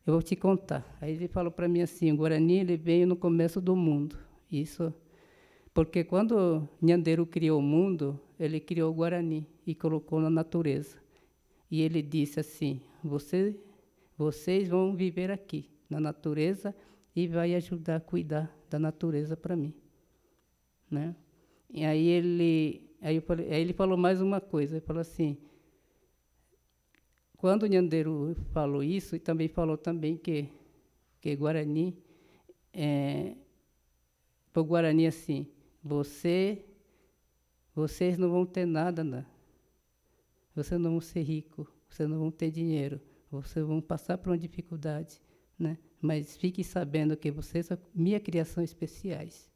eu vou te contar. Aí ele falou para mim assim, o Guarani ele veio no começo do mundo. Isso, porque quando Nhanderu criou o mundo, ele criou o Guarani e colocou na natureza. E ele disse assim, vocês vão viver aqui, na natureza, e vai ajudar a cuidar da natureza para mim, né? E aí ele falou mais uma coisa, ele falou assim, quando o Nhanderu falou isso, e também falou também que Guarani, para o Guarani assim, vocês não vão ter nada, não. Vocês não vão ser ricos, vocês não vão ter dinheiro, vocês vão passar por uma dificuldade, né? Mas fiquem sabendo que vocês são minha criação especiais.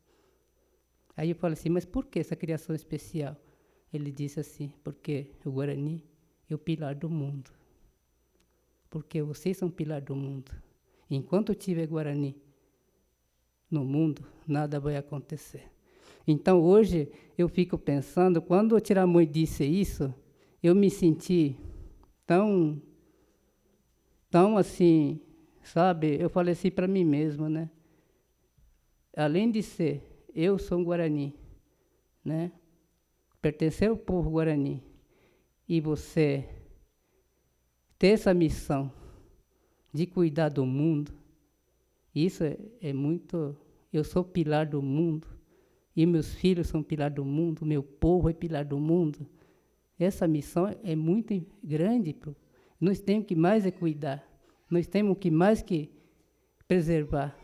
Aí eu falei assim, mas por que essa criação especial? Ele disse assim, porque o Guarani é o pilar do mundo. Porque vocês são o pilar do mundo. Enquanto tiver Guarani no mundo, nada vai acontecer. Então, hoje, eu fico pensando, quando o Tiramões disse isso, eu me senti tão assim, sabe? Eu falei assim para mim mesmo, né? Além de ser, eu sou um Guarani, né? Pertencer ao povo Guarani, e você ter essa missão de cuidar do mundo, isso é muito... Eu sou pilar do mundo, e meus filhos são pilar do mundo, meu povo é pilar do mundo. Essa missão é muito grande. Nós temos que mais cuidar, nós temos que mais que preservar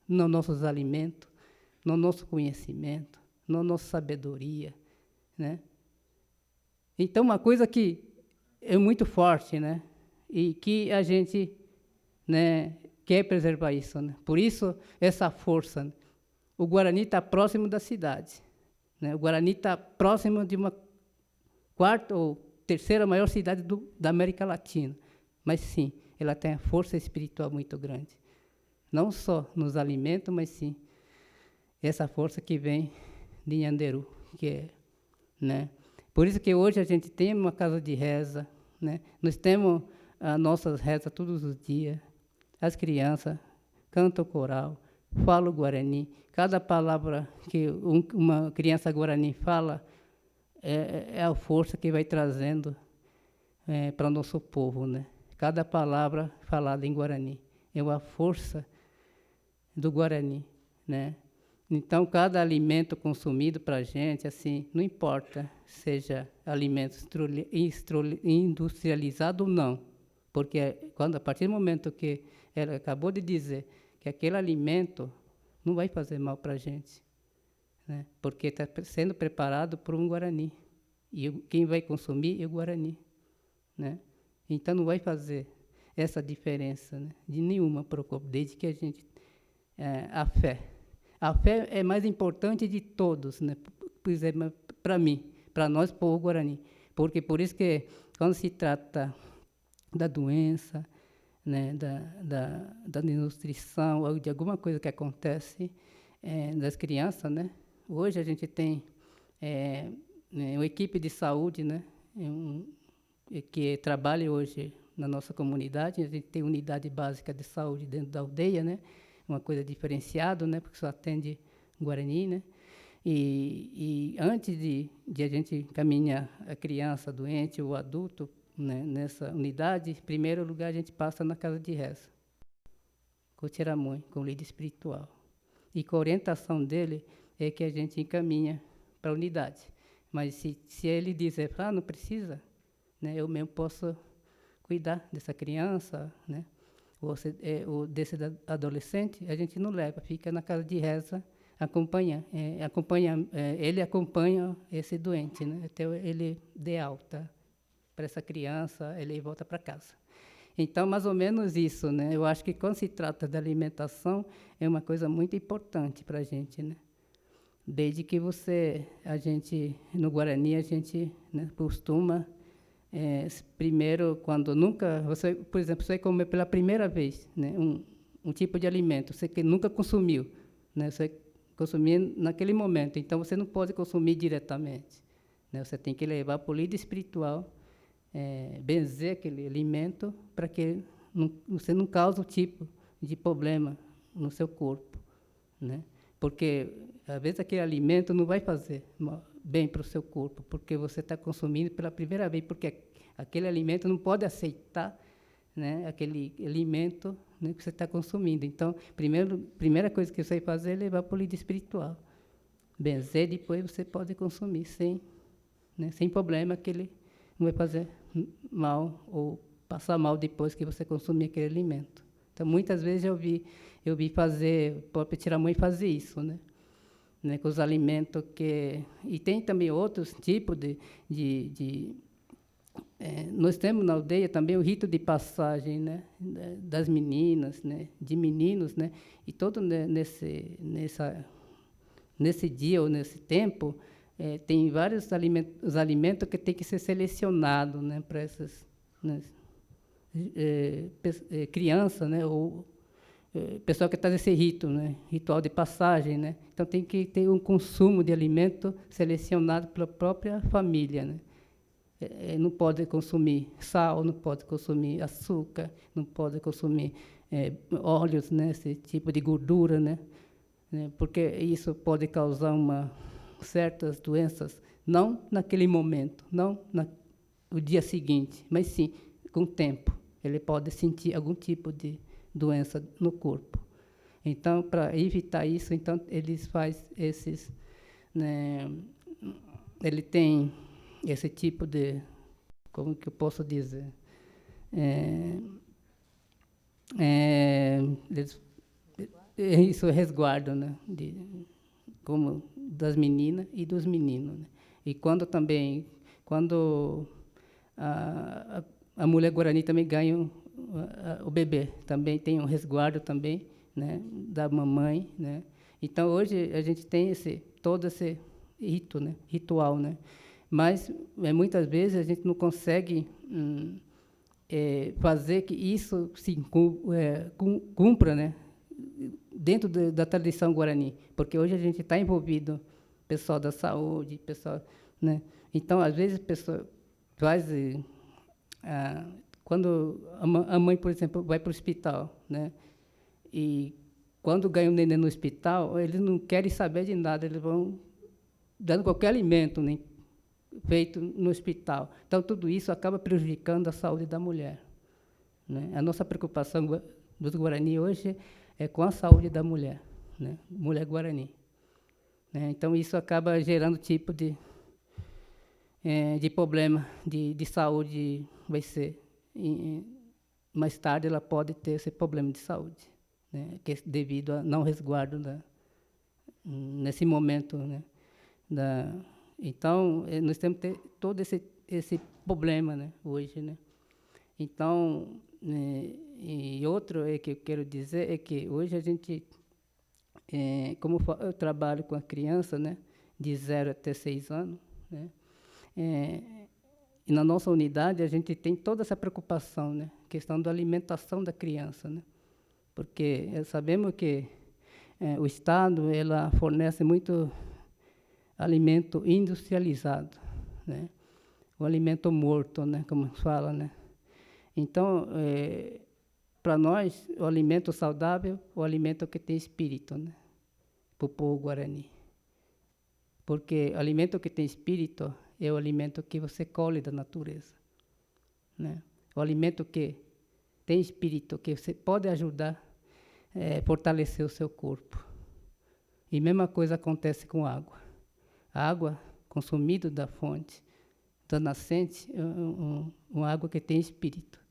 nos nossos alimentos, no nosso conhecimento, na nossa sabedoria, né? Então, uma coisa que é muito forte, né? E que a gente, né, quer preservar isso, né? Por isso, essa força. Né? O Guarani está próximo da cidade, né? O Guarani está próximo de uma quarta ou terceira maior cidade da América Latina. Mas, sim, ela tem a força espiritual muito grande. Não só nos alimentos, mas, sim, essa força que vem de Nhanderu, que é, né? Por isso que hoje a gente tem uma casa de reza, né? Nós temos as nossas rezas todos os dias. As crianças cantam coral, falam Guarani. Cada palavra que uma criança Guarani fala é a força que vai trazendo para o nosso povo, né? Cada palavra falada em Guarani é uma força do Guarani, né? Então, cada alimento consumido para a gente, assim, não importa, seja alimento industrializado ou não, porque a partir do momento que ela acabou de dizer que aquele alimento não vai fazer mal para a gente, né? Porque está sendo preparado por um Guarani. E quem vai consumir é o Guarani, né? Então, não vai fazer essa diferença, né, de nenhuma para o corpo, desde que a gente... a fé. A fé é mais importante de todos, né? Por exemplo, para mim, para nós, povo Guarani. Porque por isso que, quando se trata da doença, né, da desnutrição, ou de alguma coisa que acontece das crianças, né? Hoje a gente tem uma equipe de saúde, né, que trabalha hoje na nossa comunidade. A gente tem unidade básica de saúde dentro da aldeia, né, uma coisa diferenciada, né, porque só atende Guarani, né. E antes de a gente encaminhar a criança doente ou adulto, né, nessa unidade, em primeiro lugar a gente passa na casa de reza, com o Tiramui, com o líder espiritual. E com a orientação dele é que a gente encaminha para a unidade. Mas se ele dizer, não precisa, né, eu mesmo posso cuidar dessa criança, né, ou desse adolescente, a gente não leva, fica na casa de reza, ele acompanha esse doente, né, até ele dê alta para essa criança, ele volta para casa. Então, mais ou menos isso, né? Eu acho que quando se trata da alimentação, é uma coisa muito importante para a gente, né? Desde que a gente, no Guarani, a gente, né, costuma, primeiro, quando nunca, por exemplo, você vai comer pela primeira vez, né, um tipo de alimento, você que nunca consumiu, né, você consumir naquele momento, então você não pode consumir diretamente, né? Você tem que levar para o líder espiritual, benzer aquele alimento para que você não cause o tipo de problema no seu corpo, né? Porque, às vezes, aquele alimento não vai fazer bem para o seu corpo, porque você está consumindo pela primeira vez, porque aquele alimento não pode aceitar, né, aquele alimento, né, que você está consumindo. Então, primeira coisa que você vai fazer é levar para o líder espiritual. Benzer, depois você pode consumir sem problema, que ele não vai fazer mal ou passar mal depois que você consumir aquele alimento. Então, muitas vezes eu vi fazer, o próprio Tiramui fazer isso, né, com os alimentos que... E tem também outros tipos nós temos na aldeia também o rito de passagem, né, das meninas, né, de meninos, né, e todo nesse dia ou nesse tempo, tem vários alimentos que tem que ser selecionados, né, para essas, né, crianças, né, ou pessoal que está nesse rito, né, ritual de passagem, né. Então tem que ter um consumo de alimento selecionado pela própria família, né. Não pode consumir sal, não pode consumir açúcar, não pode consumir óleos, né, esse tipo de gordura, né, porque isso pode causar certas doenças, não naquele momento, não no dia seguinte, mas sim com o tempo. Ele pode sentir algum tipo de doença no corpo. Então, para evitar isso, então eles fazem esses, né, ele tem esse tipo de, como que eu posso dizer, isso é resguardo, né, como das meninas e dos meninos, né. E quando a mulher Guarani também ganha o bebê, também tem um resguardo também, né, da mamãe, né. Então, hoje, a gente tem todo esse rito, né, ritual, né. Mas, muitas vezes, a gente não consegue fazer que isso se cumpra, né, dentro da tradição Guarani, porque hoje a gente está envolvido, pessoal da saúde, pessoal, né. Então, às vezes, a pessoa faz... quando a mãe, por exemplo, vai para o hospital, né, e quando ganha um neném no hospital, eles não querem saber de nada, eles vão dando qualquer alimento, né, feito no hospital. Então, tudo isso acaba prejudicando a saúde da mulher, né. A nossa preocupação dos Guarani hoje é com a saúde da mulher, né, mulher Guarani, né. Então, isso acaba gerando tipo de problema de saúde, vai ser. Mais tarde, ela pode ter esse problema de saúde, né, que é devido a não resguardo nesse momento, né, então nós temos que ter todo esse problema, né, hoje, né. Então, e outro é que eu quero dizer é que hoje a gente, como eu trabalho com a criança, né, de 0 até 6 anos, né, e na nossa unidade a gente tem toda essa preocupação, né, questão da alimentação da criança, né, porque sabemos que o Estado ela fornece muito alimento industrializado, né, o alimento morto, né, como fala, né. Então, para nós, o alimento saudável, o alimento que tem espírito, né, para o povo guarani. Porque o alimento que tem espírito é o alimento que você colhe da natureza, né? O alimento que tem espírito, que você pode ajudar a fortalecer o seu corpo. E a mesma coisa acontece com água. A água consumida da fonte, da nascente, é uma água que tem espírito.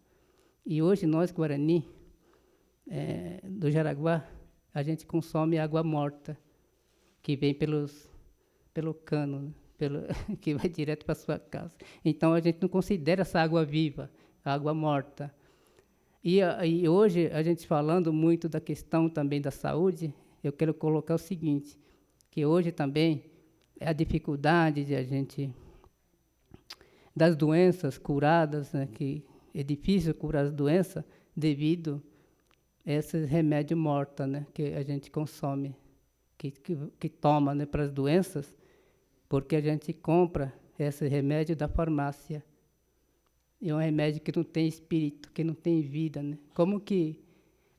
E hoje nós, Guarani, do Jaraguá, a gente consome água morta, que vem pelo cano, né? Que vai direto para a sua casa. Então, a gente não considera essa água viva, água morta. E hoje, a gente falando muito da questão também da saúde, eu quero colocar o seguinte, que hoje também é a dificuldade de a gente, das doenças curadas, né, que é difícil curar as doenças devido a esses remédios mortos, né, que a gente consome, que toma, né, para as doenças, porque a gente compra esse remédio da farmácia. E é um remédio que não tem espírito, que não tem vida, né? Como que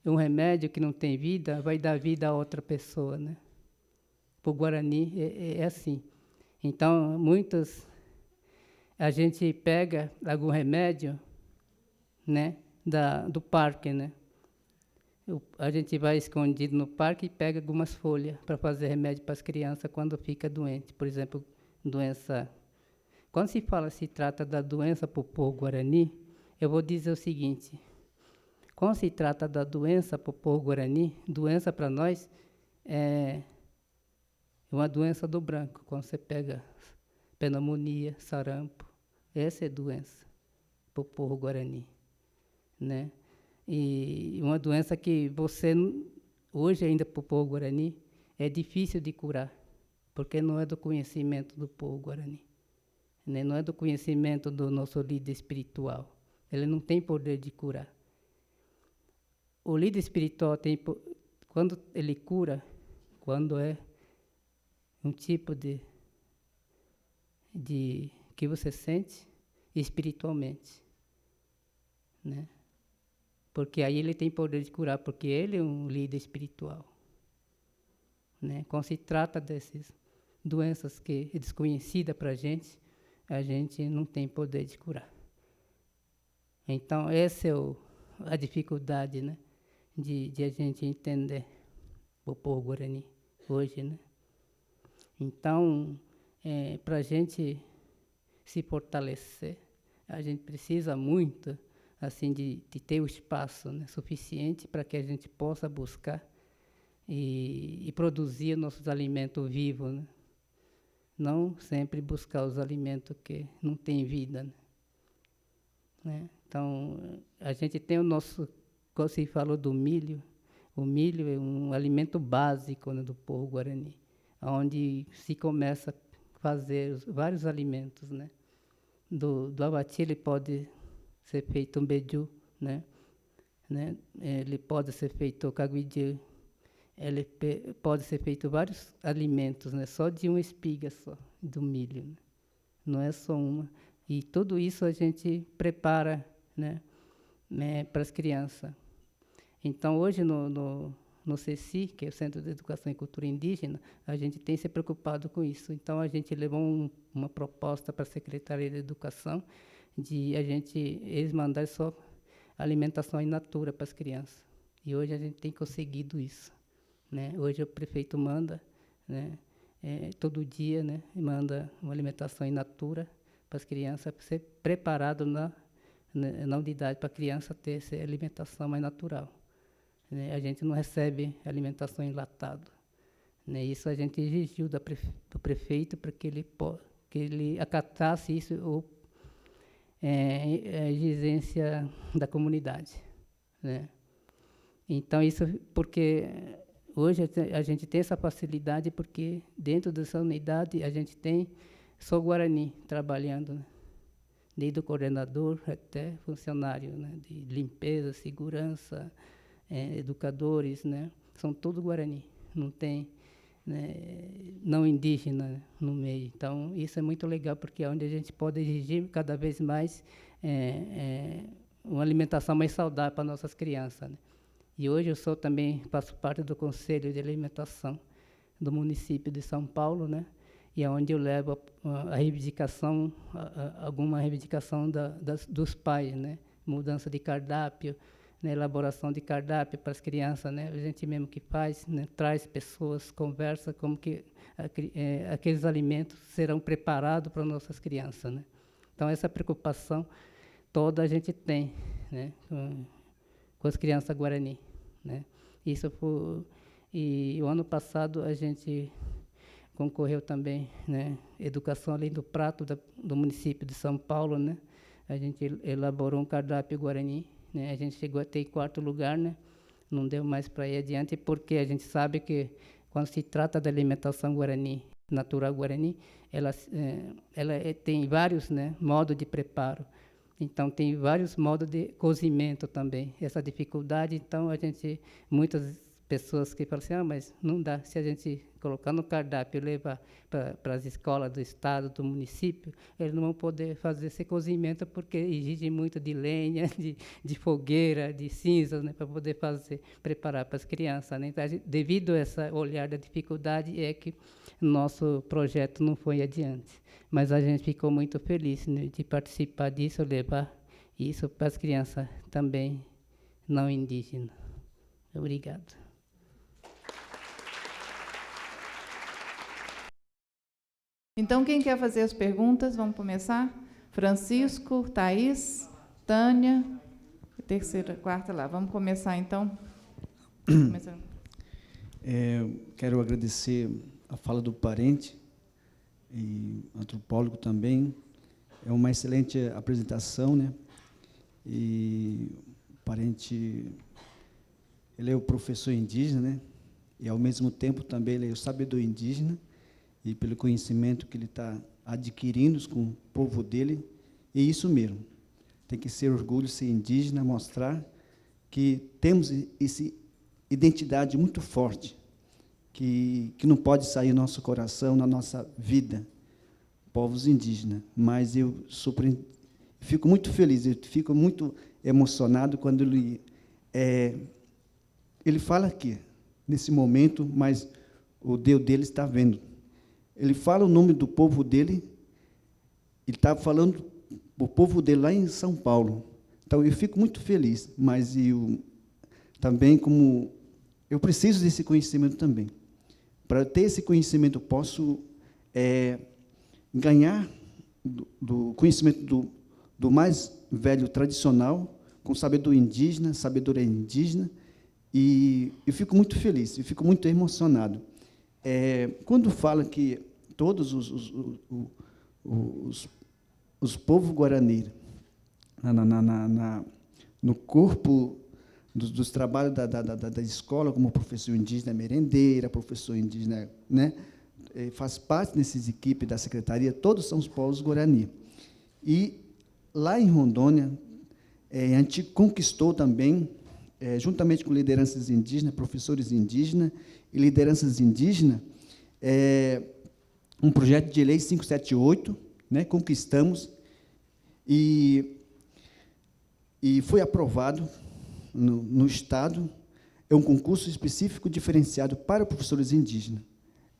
um remédio que não tem vida vai dar vida a outra pessoa, né? Para o Guarani é assim. Então, a gente pega algum remédio, né, do parque, né? A gente vai escondido no parque e pega algumas folhas para fazer remédio para as crianças quando fica doente. Por exemplo, doença. Quando se trata da doença para o povo guarani, eu vou dizer o seguinte: quando se trata da doença para o povo guarani, doença para nós é uma doença do branco. Quando você pega pneumonia, sarampo, essa é doença para o povo guarani, né? E uma doença que hoje ainda para o povo guarani, é difícil de curar, porque não é do conhecimento do povo guarani, né? Não é do conhecimento do nosso líder espiritual. Ele não tem poder de curar. O líder espiritual quando ele cura, quando é um tipo de que você sente espiritualmente, né? Porque aí ele tem poder de curar, porque ele é um líder espiritual, né? Quando se trata dessas doenças que é desconhecida para a gente não tem poder de curar. Então, essa é a dificuldade, né, de a gente entender o povo guarani hoje, né? Então, para a gente se fortalecer, a gente precisa muito assim de ter o espaço, né, suficiente para que a gente possa buscar e produzir nossos alimentos vivos, né? Não sempre buscar os alimentos que não têm vida, né? Então, a gente tem o nosso, como se falou do milho, o milho é um alimento básico, né, do povo guarani, onde se começa a fazer vários alimentos, né? Do abati ele pode ser feito um beiju, né? Ele pode ser feito caguidi, ele pode ser feito vários alimentos, né? Só de uma espiga só, do milho, né? Não é só uma. E tudo isso a gente prepara, né, para as crianças. Então, hoje, no CECI, que é o Centro de Educação e Cultura Indígena, a gente tem se preocupado com isso. Então, a gente levou uma proposta para a Secretaria de Educação de eles mandarem só alimentação in natura para as crianças. E hoje a gente tem conseguido isso, né? Hoje o prefeito manda, né, todo dia, né, manda uma alimentação in natura para as crianças, para ser preparado na unidade para a criança ter essa alimentação mais natural, né? A gente não recebe alimentação enlatada, né? Isso a gente exigiu do prefeito para que ele acatasse isso, ou a exigência da comunidade, né? Então, isso porque hoje a gente tem essa facilidade, porque dentro dessa unidade a gente tem só Guarani trabalhando, né? Desde o coordenador até funcionário, né? De limpeza, segurança, educadores, né? São todos Guarani, não tem, né, não indígena no meio. Então, isso é muito legal, porque é onde a gente pode exigir cada vez mais uma alimentação mais saudável para nossas crianças, né? E hoje eu também faço parte do Conselho de Alimentação do município de São Paulo, né? E é onde eu levo a reivindicação, alguma reivindicação dos pais, né? Mudança de cardápio, né? Elaboração de cardápio para as crianças, né? A gente mesmo que faz, né? Traz pessoas, conversa como que aqueles alimentos serão preparados para nossas crianças, né? Então, essa preocupação toda a gente tem, né? Com as crianças Guarani, né? E o ano passado a gente concorreu também, né? Educação além do prato do município de São Paulo, né? A gente elaborou um cardápio Guarani, né? A gente chegou a ter 4º lugar, né? Não deu mais para ir adiante, porque a gente sabe que quando se trata da alimentação Guarani, natural Guarani, ela tem vários, né, modos de preparo. Então, tem vários modos de cozimento também. Essa dificuldade, então, muitas pessoas que falam assim, mas não dá, se a gente colocar no cardápio e levar para as escolas do estado, do município, eles não vão poder fazer esse cozimento, porque exige muito de lenha, de fogueira, de cinzas, né, para poder preparar para as crianças, né? Então, devido a esse olhar da dificuldade, é que nosso projeto não foi adiante. Mas a gente ficou muito feliz, né, de participar disso, levar isso para as crianças também não indígenas. Obrigado. Então, quem quer fazer as perguntas? Vamos começar? Francisco, Thaís, Tânia, terceira, quarta lá. Vamos começar, então? Quero agradecer a fala do parente, e antropólogo também. É uma excelente apresentação, né? E o parente, ele é o professor indígena, né? E, ao mesmo tempo, também ele é o sabedor indígena, e pelo conhecimento que ele está adquirindo com o povo dele. E isso mesmo, tem que ser orgulho ser indígena, mostrar que temos essa identidade muito forte, que não pode sair do nosso coração, na nossa vida, povos indígenas. Mas eu fico muito feliz, eu fico muito emocionado quando ele fala aqui, nesse momento, mas o Deus dele está vendo. Ele fala o nome do povo dele, ele está falando o povo dele lá em São Paulo. Então, eu fico muito feliz, mas também, como eu preciso desse conhecimento também. Para ter esse conhecimento, eu posso ganhar do conhecimento do mais velho tradicional, com sabedoria indígena, e eu fico muito feliz, eu fico muito emocionado. Quando fala que todos os povos guarani, no corpo dos trabalhos da escola, como professor indígena merendeira, professor indígena, né, faz parte dessas equipes da secretaria, todos são os povos guarani. E, lá em Rondônia, a gente conquistou também, juntamente com lideranças indígenas, professores indígenas e lideranças indígenas, um projeto de lei 578, né, conquistamos, e foi aprovado no Estado. É um concurso específico diferenciado para professores indígenas,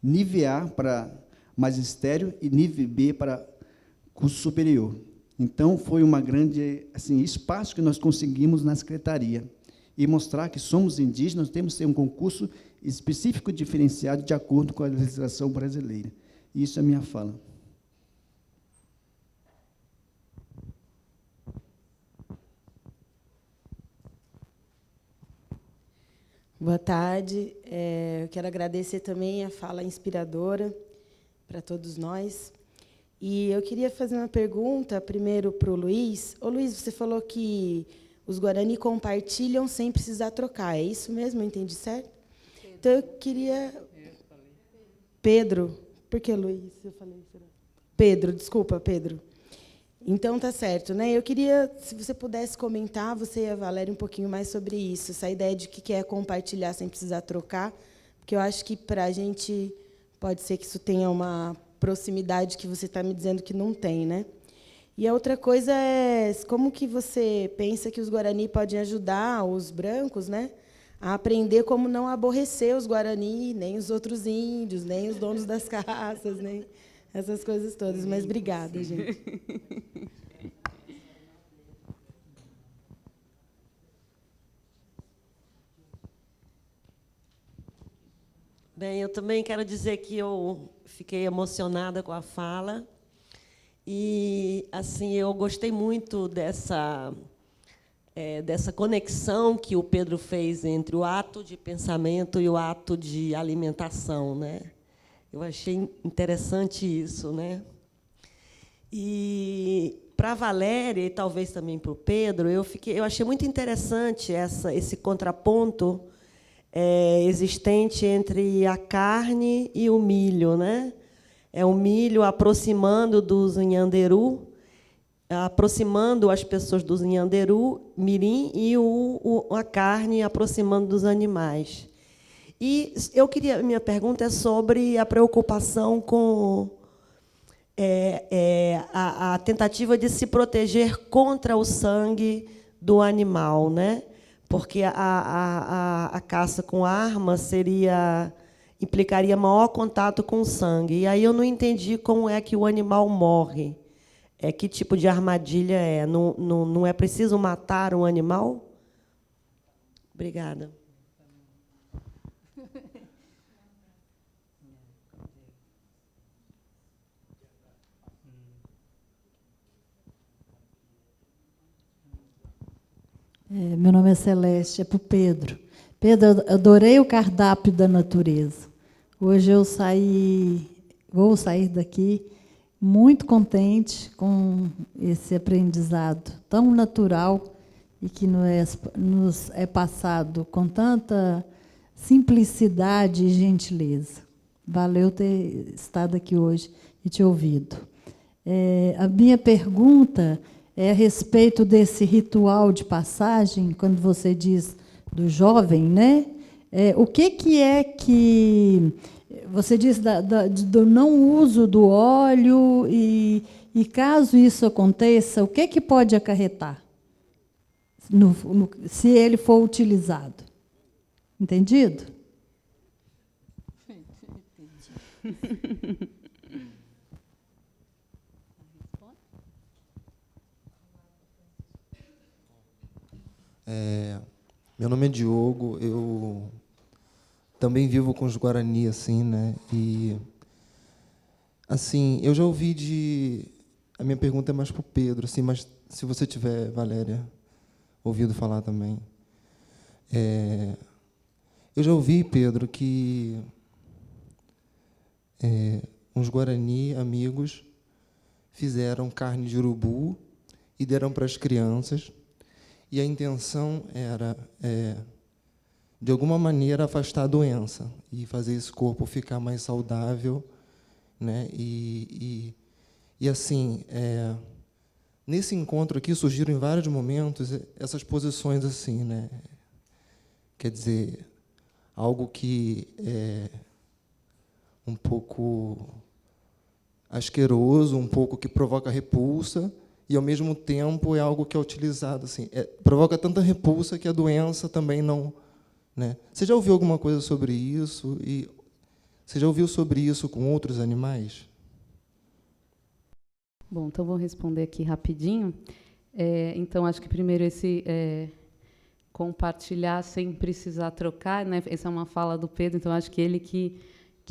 nível A para magistério e nível B para curso superior. Então, foi uma grande espaço que nós conseguimos na secretaria, e mostrar que somos indígenas, temos que ter um concurso específico diferenciado de acordo com a legislação brasileira. Isso é a minha fala. Boa tarde. Eu quero agradecer também a fala inspiradora para todos nós. E eu queria fazer uma pergunta, primeiro, para o Luiz. Ô, Luiz, você falou que os Guarani compartilham sem precisar trocar. É isso mesmo? Eu entendi certo? Então, eu queria... Pedro. Por que Luiz? Eu falei isso. Pedro, desculpa, Pedro. Então, tá certo, né? Eu queria, se você pudesse comentar, você e a Valéria, um pouquinho mais sobre isso, essa ideia de que é compartilhar sem precisar trocar, porque eu acho que, para a gente, pode ser que isso tenha uma proximidade que você está me dizendo que não tem, né? E a outra coisa é como que você pensa que os Guarani podem ajudar os brancos, né, a aprender como não aborrecer os Guarani, nem os outros índios, nem os donos das caças, nem essas coisas todas. Mas obrigada, gente. Bem, eu também quero dizer que eu fiquei emocionada com a fala e, assim, eu gostei muito dessa conexão que o Pedro fez entre o ato de pensamento e o ato de alimentação, né? Eu achei interessante isso, né? E para a Valéria e talvez também para o Pedro, eu achei muito interessante esse contraponto existente entre a carne e o milho, né? É o milho aproximando dos Nhanderu, aproximando as pessoas dos Nhanderu, Mirim, e a carne aproximando dos animais. E minha pergunta é sobre a preocupação com a tentativa de se proteger contra o sangue do animal, né? Porque a caça com arma implicaria maior contato com o sangue. E aí eu não entendi como é que o animal morre. Que tipo de armadilha é? Não é preciso matar um animal? Obrigada. Meu nome é Celeste, é para o Pedro. Pedro, eu adorei o cardápio da natureza. Hoje vou sair daqui muito contente com esse aprendizado tão natural e que nos é passado com tanta simplicidade e gentileza. Valeu ter estado aqui hoje e te ouvido. A minha pergunta é a respeito desse ritual de passagem, quando você diz do jovem, né? O que é que você diz do não uso do óleo e caso isso aconteça, o que pode acarretar se ele for utilizado? Entendido? Meu nome é Diogo, eu também vivo com os Guarani, assim, né? E, assim, eu já ouvi a minha pergunta é mais para o Pedro, assim, mas se você tiver, Valéria, ouvido falar também. Eu já ouvi, Pedro, que uns Guarani, amigos, fizeram carne de urubu e deram para as crianças. E a intenção era, de alguma maneira, afastar a doença e fazer esse corpo ficar mais saudável, né? E assim, nesse encontro aqui surgiram em vários momentos essas posições assim, né? Quer dizer, algo que é um pouco asqueroso, um pouco que provoca repulsa, e, ao mesmo tempo, é algo que é utilizado. Assim, provoca tanta repulsa que a doença também não... Né? Você já ouviu alguma coisa sobre isso? E você já ouviu sobre isso com outros animais? Bom, então vou responder aqui rapidinho. Então, acho que primeiro esse compartilhar sem precisar trocar, né? Essa é uma fala do Pedro, então acho que ele que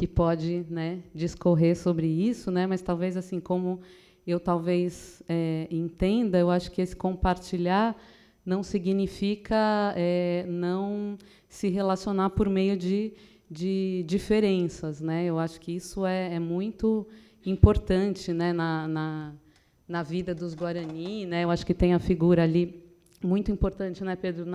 pode, né, discorrer sobre isso, né? Mas talvez assim como eu talvez entenda, eu acho que esse compartilhar não significa não se relacionar por meio de diferenças, né? Eu acho que isso é muito importante, né, na vida dos Guarani, né? Eu acho que tem a figura ali muito importante, né, Pedro,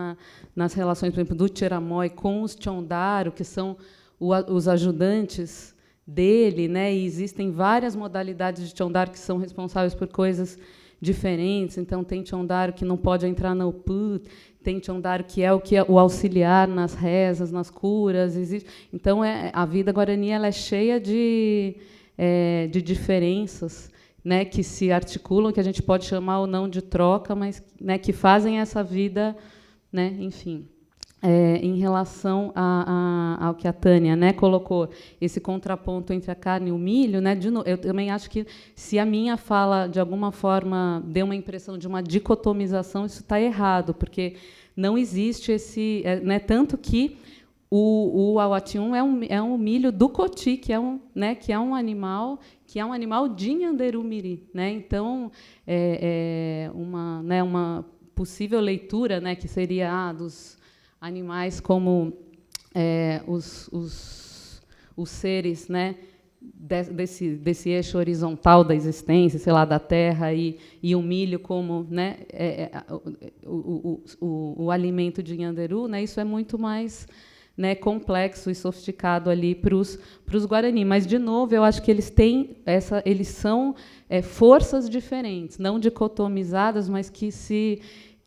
nas relações, por exemplo, do Tiramói com os Tchondaro, que são os ajudantes dele, né? E existem várias modalidades de Tchondaro que são responsáveis por coisas diferentes. Então, tem Tchondaro que não pode entrar na UPU, tem Tchondaro que é o auxiliar nas rezas, nas curas. Existe. Então, a vida guarani ela é cheia de diferenças, né, que se articulam, que a gente pode chamar ou não de troca, mas, né, que fazem essa vida, né, enfim. Em relação ao que a Tânia, né, colocou, esse contraponto entre a carne e o milho, né, eu também acho que, se a minha fala, de alguma forma, deu uma impressão de uma dicotomização, isso está errado, porque não existe esse... né, tanto que o auatium é um milho do coti, que é um animal de Nhanderumiri, né? Então, uma possível leitura, né, que seria dos animais como os seres, né, desse eixo horizontal da existência, sei lá, da terra, e o milho como, né, o alimento de Nhanderu, né? Isso é muito mais, né, complexo e sofisticado ali para os Guarani. Mas, de novo, eu acho que eles são forças diferentes, não dicotomizadas, mas que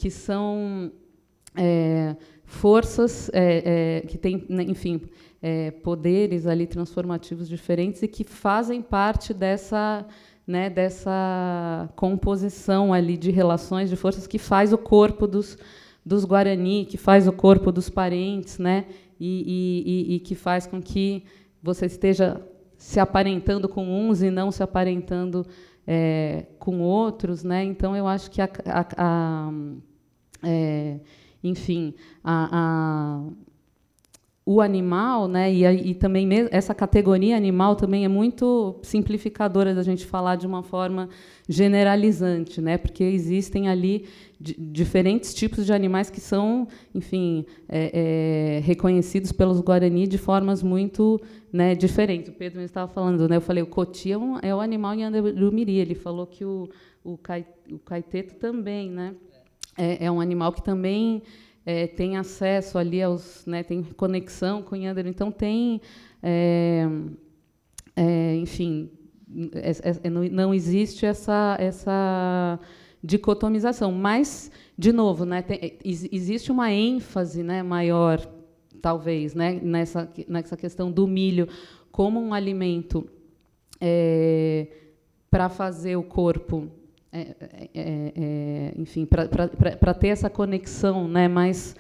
são forças que têm, enfim, poderes ali transformativos diferentes e que fazem parte dessa composição ali de relações, de forças que faz o corpo dos Guarani, que faz o corpo dos parentes, né? E que faz com que você esteja se aparentando com uns e não se aparentando com outros, né? Então, eu acho que enfim, o animal, né, e também essa categoria animal também é muito simplificadora da gente falar de uma forma generalizante, né, porque existem ali diferentes tipos de animais que são, enfim, reconhecidos pelos Guarani de formas muito, né, diferentes. O Pedro estava falando, né, eu falei, o coti é o animal Nhanderumiri, ele falou que o caeteto também, né, é um animal que também tem acesso ali aos, né, tem conexão com o Nhanderu, então tem, enfim, não existe essa dicotomização, mas, de novo, né, existe uma ênfase, né, maior, talvez, né, nessa questão do milho como um alimento para fazer o corpo, enfim, para ter essa conexão, né, mais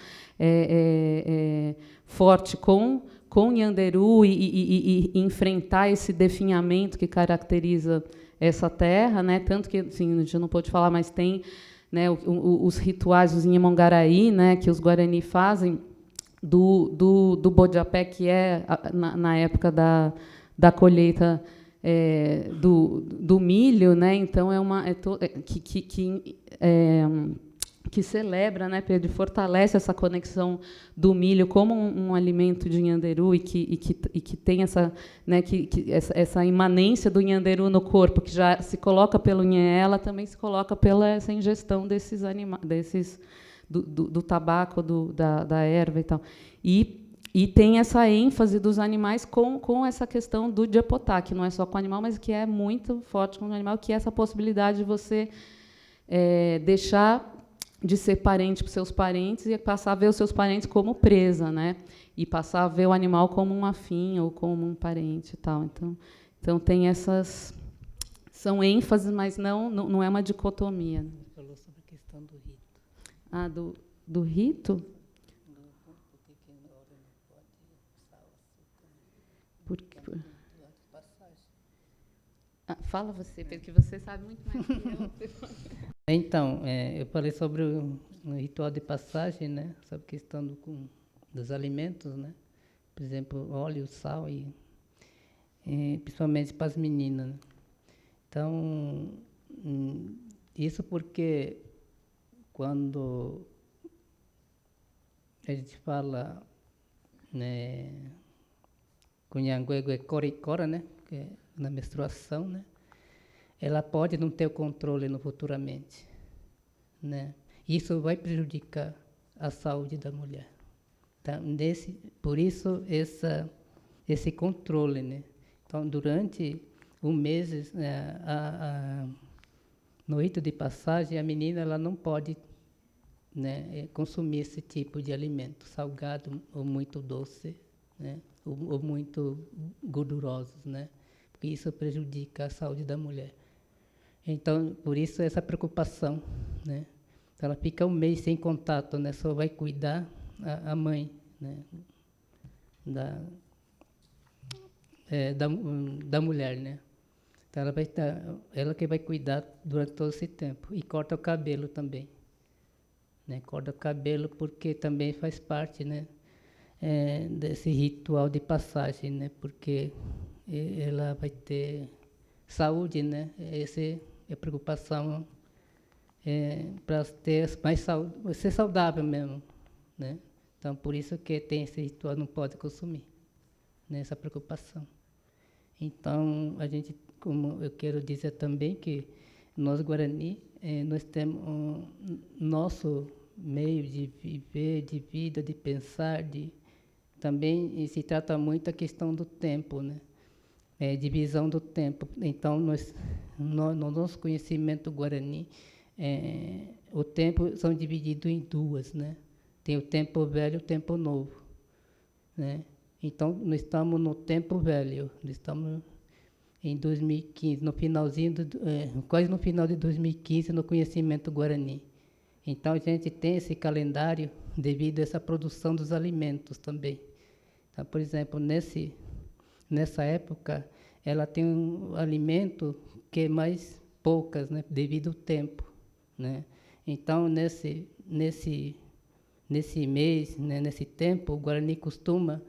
forte com Nhanderu e enfrentar esse definhamento que caracteriza essa terra, né, tanto que, assim, a gente não pode falar, mas tem, né, os rituais, os Inhamongaraí, né, que os Guarani fazem do Bodiapé, que é na época da colheita do milho, né? Então que celebra, né, Pedro, fortalece essa conexão do milho como um alimento de Nhanderu e que tem essa, né, essa imanência do Nhanderu no corpo, que já se coloca pelo Nhe, ela também se coloca pela essa ingestão desses do tabaco, da erva e tal. E tem essa ênfase dos animais com essa questão do Djepotá, que não é só com o animal, mas que é muito forte com o animal, que é essa possibilidade de você deixar de ser parente para os seus parentes e passar a ver os seus parentes como presa, né? E passar a ver o animal como um afim ou como um parente e tal. Então tem essas... São ênfases, mas não é uma dicotomia. Você falou sobre a questão do rito. Ah, do rito? Fala você, Pedro, que você sabe muito mais que eu. Então, eu falei sobre o ritual de passagem, né? Sobre a questão dos alimentos, né? Por exemplo, óleo, sal, principalmente para as meninas, né? Então, isso porque quando a gente fala, né, cunhanguegue coricora, né, que é na menstruação, né, ela pode não ter o controle no futuramente, né, isso vai prejudicar a saúde da mulher. Tá? Por isso, esse controle, né. Então, durante um mês, no rito de passagem, a menina ela não pode, né, consumir esse tipo de alimento, salgado ou muito doce, né, ou muito gordurosos, né, porque isso prejudica a saúde da mulher. Então, por isso, essa preocupação, né. Então, ela fica um mês sem contato, né, só vai cuidar a mãe, né, da mulher, né. Então, ela que vai cuidar durante todo esse tempo. E corta o cabelo também. Né? Corta o cabelo porque também faz parte, né, desse ritual de passagem, né, porque ela vai ter saúde, né, essa é a preocupação para ter mais saúde, ser saudável mesmo. Né? Então, por isso que tem esse ritual, não pode consumir, né, essa preocupação. Então, a gente, como eu quero dizer também que nós, Guarani, nós temos nosso meio de viver, de vida, de pensar, também se trata muito a questão do tempo, né? Divisão do tempo. Então, no nosso conhecimento Guarani, o tempo são divididos em duas, né? Tem o tempo velho e o tempo novo, né? Então, nós estamos no tempo velho, nós estamos em 2015, no finalzinho, quase no final de 2015, no conhecimento Guarani. Então, a gente tem esse calendário devido a essa produção dos alimentos também. Então, por exemplo, nessa época, ela tem um alimento que é mais poucas, né, devido ao tempo. Né? Então, nesse mês, né, nesse tempo, o Guarani costuma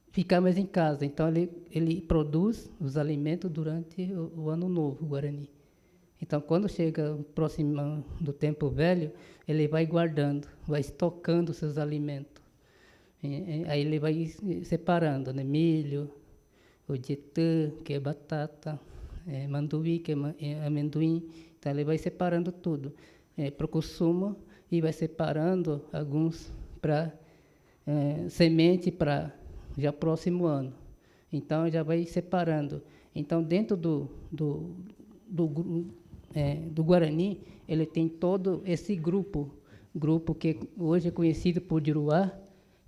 ficar mais em casa. Então, ele produz os alimentos durante o ano novo, o Guarani. Então, quando chega próximo do tempo velho, ele vai guardando, vai estocando os seus alimentos. Aí ele vai separando, né? Milho, o jetã, que é batata, manduí, que é amendoim. Então, ele vai separando tudo para o consumo e vai separando alguns para semente para já próximo ano. Então, já vai separando. Então, dentro do Guarani, ele tem todo esse grupo que hoje é conhecido por Juruá,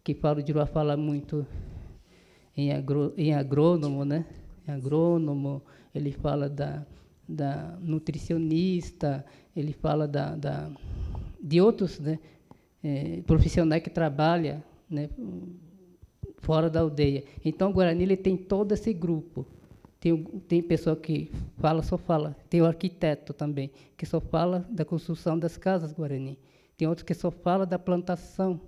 que o Juruá fala muito em agrônomo, né? Agrônomo, ele fala da nutricionista, ele fala de outros, né, profissionais que trabalham, né, fora da aldeia. Então, o Guarani ele tem todo esse grupo. Tem pessoa que só fala. Tem o arquiteto também, que só fala da construção das casas Guarani. Tem outros que só fala da plantação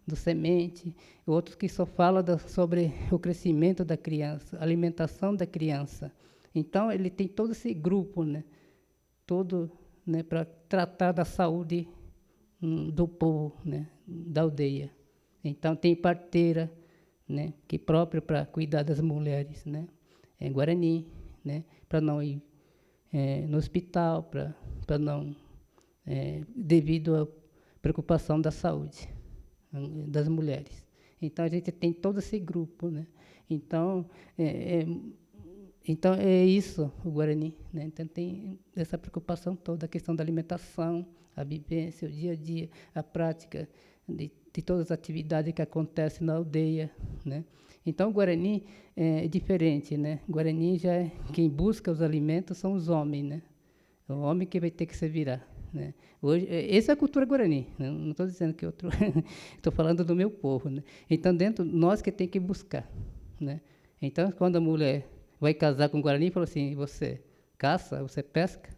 do semente, outros que só fala sobre o crescimento da criança, a alimentação da criança. Então, ele tem todo esse grupo, né, todo, né, para tratar da saúde do povo, né, da aldeia. Então, tem parteira, né, que é própria para cuidar das mulheres, né, em Guarani, né, para não ir no hospital, para não, devido à preocupação da saúde das mulheres. Então, a gente tem todo esse grupo, né. Então, é isso, o Guarani, né. Então, tem essa preocupação toda, a questão da alimentação, a vivência, o dia a dia, a prática de todas as atividades que acontecem na aldeia, né. Então, o Guarani é diferente, né. O Guarani quem busca os alimentos são os homens, né. É o homem que vai ter que se virar, né. Hoje, essa é a cultura Guarani, né? Não estou dizendo que outro, estou falando do meu povo, né. Então, nós que tem que buscar, né. Então, quando a mulher vai casar com o Guarani, fala assim: você caça, você pesca?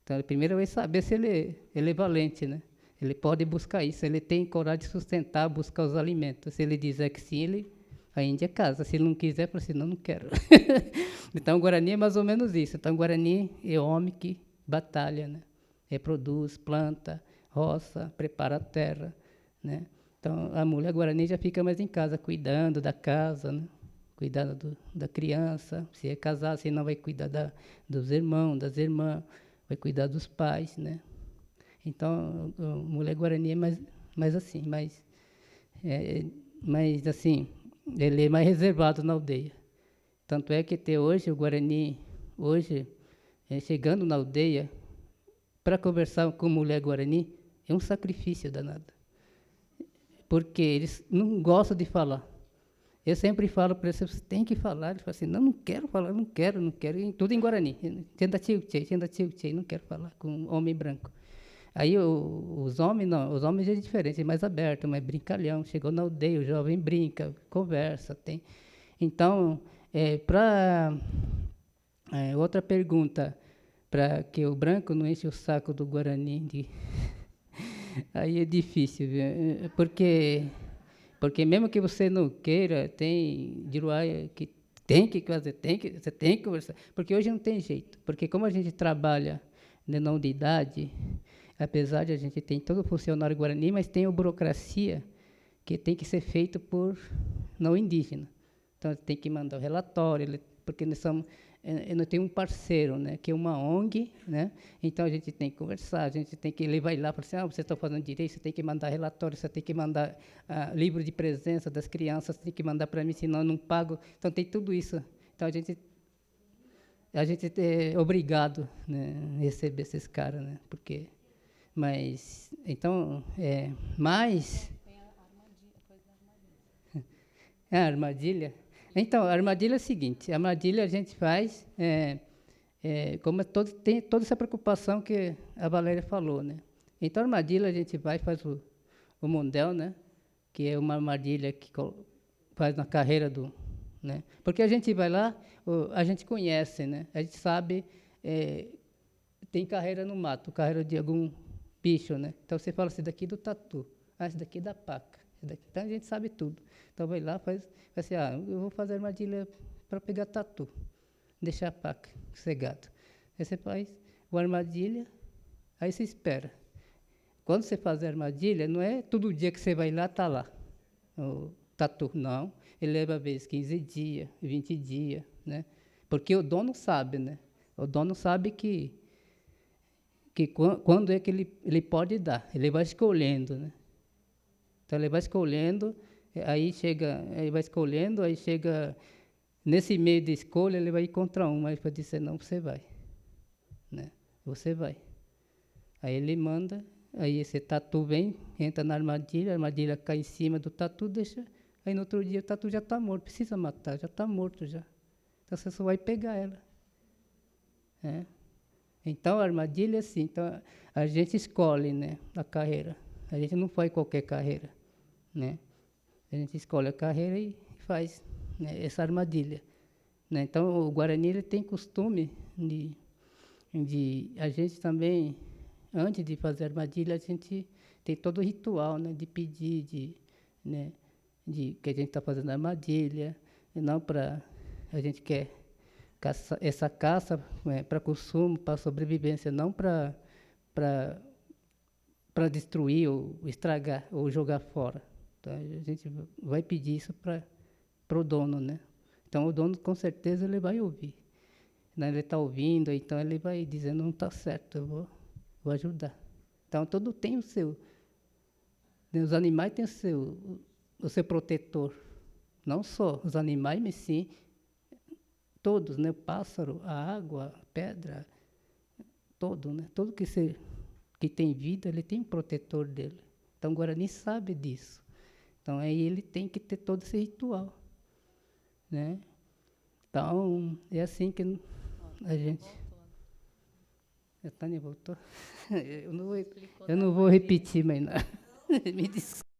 Então, primeiro vai saber se ele é valente, né. Ele pode buscar isso, ele tem coragem de sustentar, buscar os alimentos. Se ele dizer que sim, ele a Índia casa. Se ele não quiser, fala assim: não quero. Então, o Guarani é mais ou menos isso. Então, o Guarani é homem que batalha, né? Reproduz, planta, roça, prepara a terra, né? Então, a mulher Guarani já fica mais em casa, cuidando da casa, né? Cuidando da criança, se é casado, se não vai cuidar dos irmãos, das irmãs, vai cuidar dos pais, né? Então, a mulher Guarani é mais assim, mais assim, ele é mais reservado na aldeia. Tanto é que até hoje, o Guarani, hoje, chegando na aldeia, para conversar com mulher Guarani, é um sacrifício danado. Porque eles não gostam de falar. Eu sempre falo para eles, você tem que falar. Eles falam assim, não quero falar, não quero, tudo em Guarani. Não quero falar com homem branco. Aí os homens, não, os homens é diferente, é mais aberto, mais brincalhão. Chegou na aldeia, o jovem brinca, conversa, tem. Então, outra pergunta, para que o branco não enche o saco do Guarani, aí é difícil, viu? Porque mesmo que você não queira, tem Giruáia que tem que fazer, você tem que conversar. Porque hoje não tem jeito. Porque como a gente trabalha na unidade, apesar de a gente ter todo o funcionário Guarani, mas tem a burocracia que tem que ser feito por não indígena. Então, tem que mandar o relatório, porque nós tenho um parceiro, né, que é uma ONG, né? Então a gente tem que conversar, a gente tem que levar lá para assim, você está fazendo direito, você tem que mandar relatório, você tem que mandar livro de presença das crianças, você tem que mandar para mim, senão eu não pago. Então tem tudo isso. Então a gente é obrigado, né, a receber esses caras, né? Porque, mas então a armadilha. Então, a armadilha é a seguinte, a armadilha a gente faz, como tem toda essa preocupação que a Valéria falou, né? Então, a armadilha a gente vai e faz o mundel, né? Que é uma armadilha que faz na carreira né? Porque a gente vai lá, a gente conhece, né? A gente sabe, tem carreira no mato, carreira de algum bicho, né? Então, você fala, esse daqui do tatu, esse daqui da paca. Então, a gente sabe tudo. Então, vai lá, faz assim, eu vou fazer armadilha para pegar tatu, deixar a paca cegado. Aí você faz a armadilha, aí você espera. Quando você faz a armadilha, não é todo dia que você vai lá, está lá, o tatu, não. Ele leva, às vezes, 15 dias, 20 dias, né? Porque o dono sabe, né? O dono sabe que quando é que ele pode dar. Ele vai escolhendo, né? Então, ele vai escolhendo, aí chega, nesse meio de escolha, ele vai encontrar um, mas vai dizer, não, você vai. Né? Você vai. Aí ele manda, aí esse tatu vem, entra na armadilha, a armadilha cai em cima do tatu, deixa, aí no outro dia o tatu já está morto, precisa matar, já está morto já. Então, você só vai pegar ela. Né? Então, a armadilha é assim, então, a gente escolhe, né, a carreira. A gente não faz qualquer carreira, né? A gente escolhe a carreira e faz, né, essa armadilha. Né? Então, o Guarani ele tem costume a gente também, antes de fazer armadilha, a gente tem todo o ritual, né, de pedir, que a gente está fazendo armadilha, e não para a gente quer essa caça para consumo, para sobrevivência, não para destruir ou estragar ou jogar fora. Então, a gente vai pedir isso para o dono, né? Então, o dono, com certeza, ele vai ouvir. Né? Ele está ouvindo, então ele vai dizendo, não está certo, eu vou ajudar. Então, todo tem o seu. Os animais têm o seu protetor. Não só os animais, mas sim todos, né? O pássaro, a água, a pedra, todo, né? Tudo que tem vida, ele tem um protetor dele. Então, o Guarani sabe disso. Então, aí ele tem que ter todo esse ritual. Né? Então, é assim que a gente... A Tânia voltou? Eu não vou repetir mais nada. Me desculpe.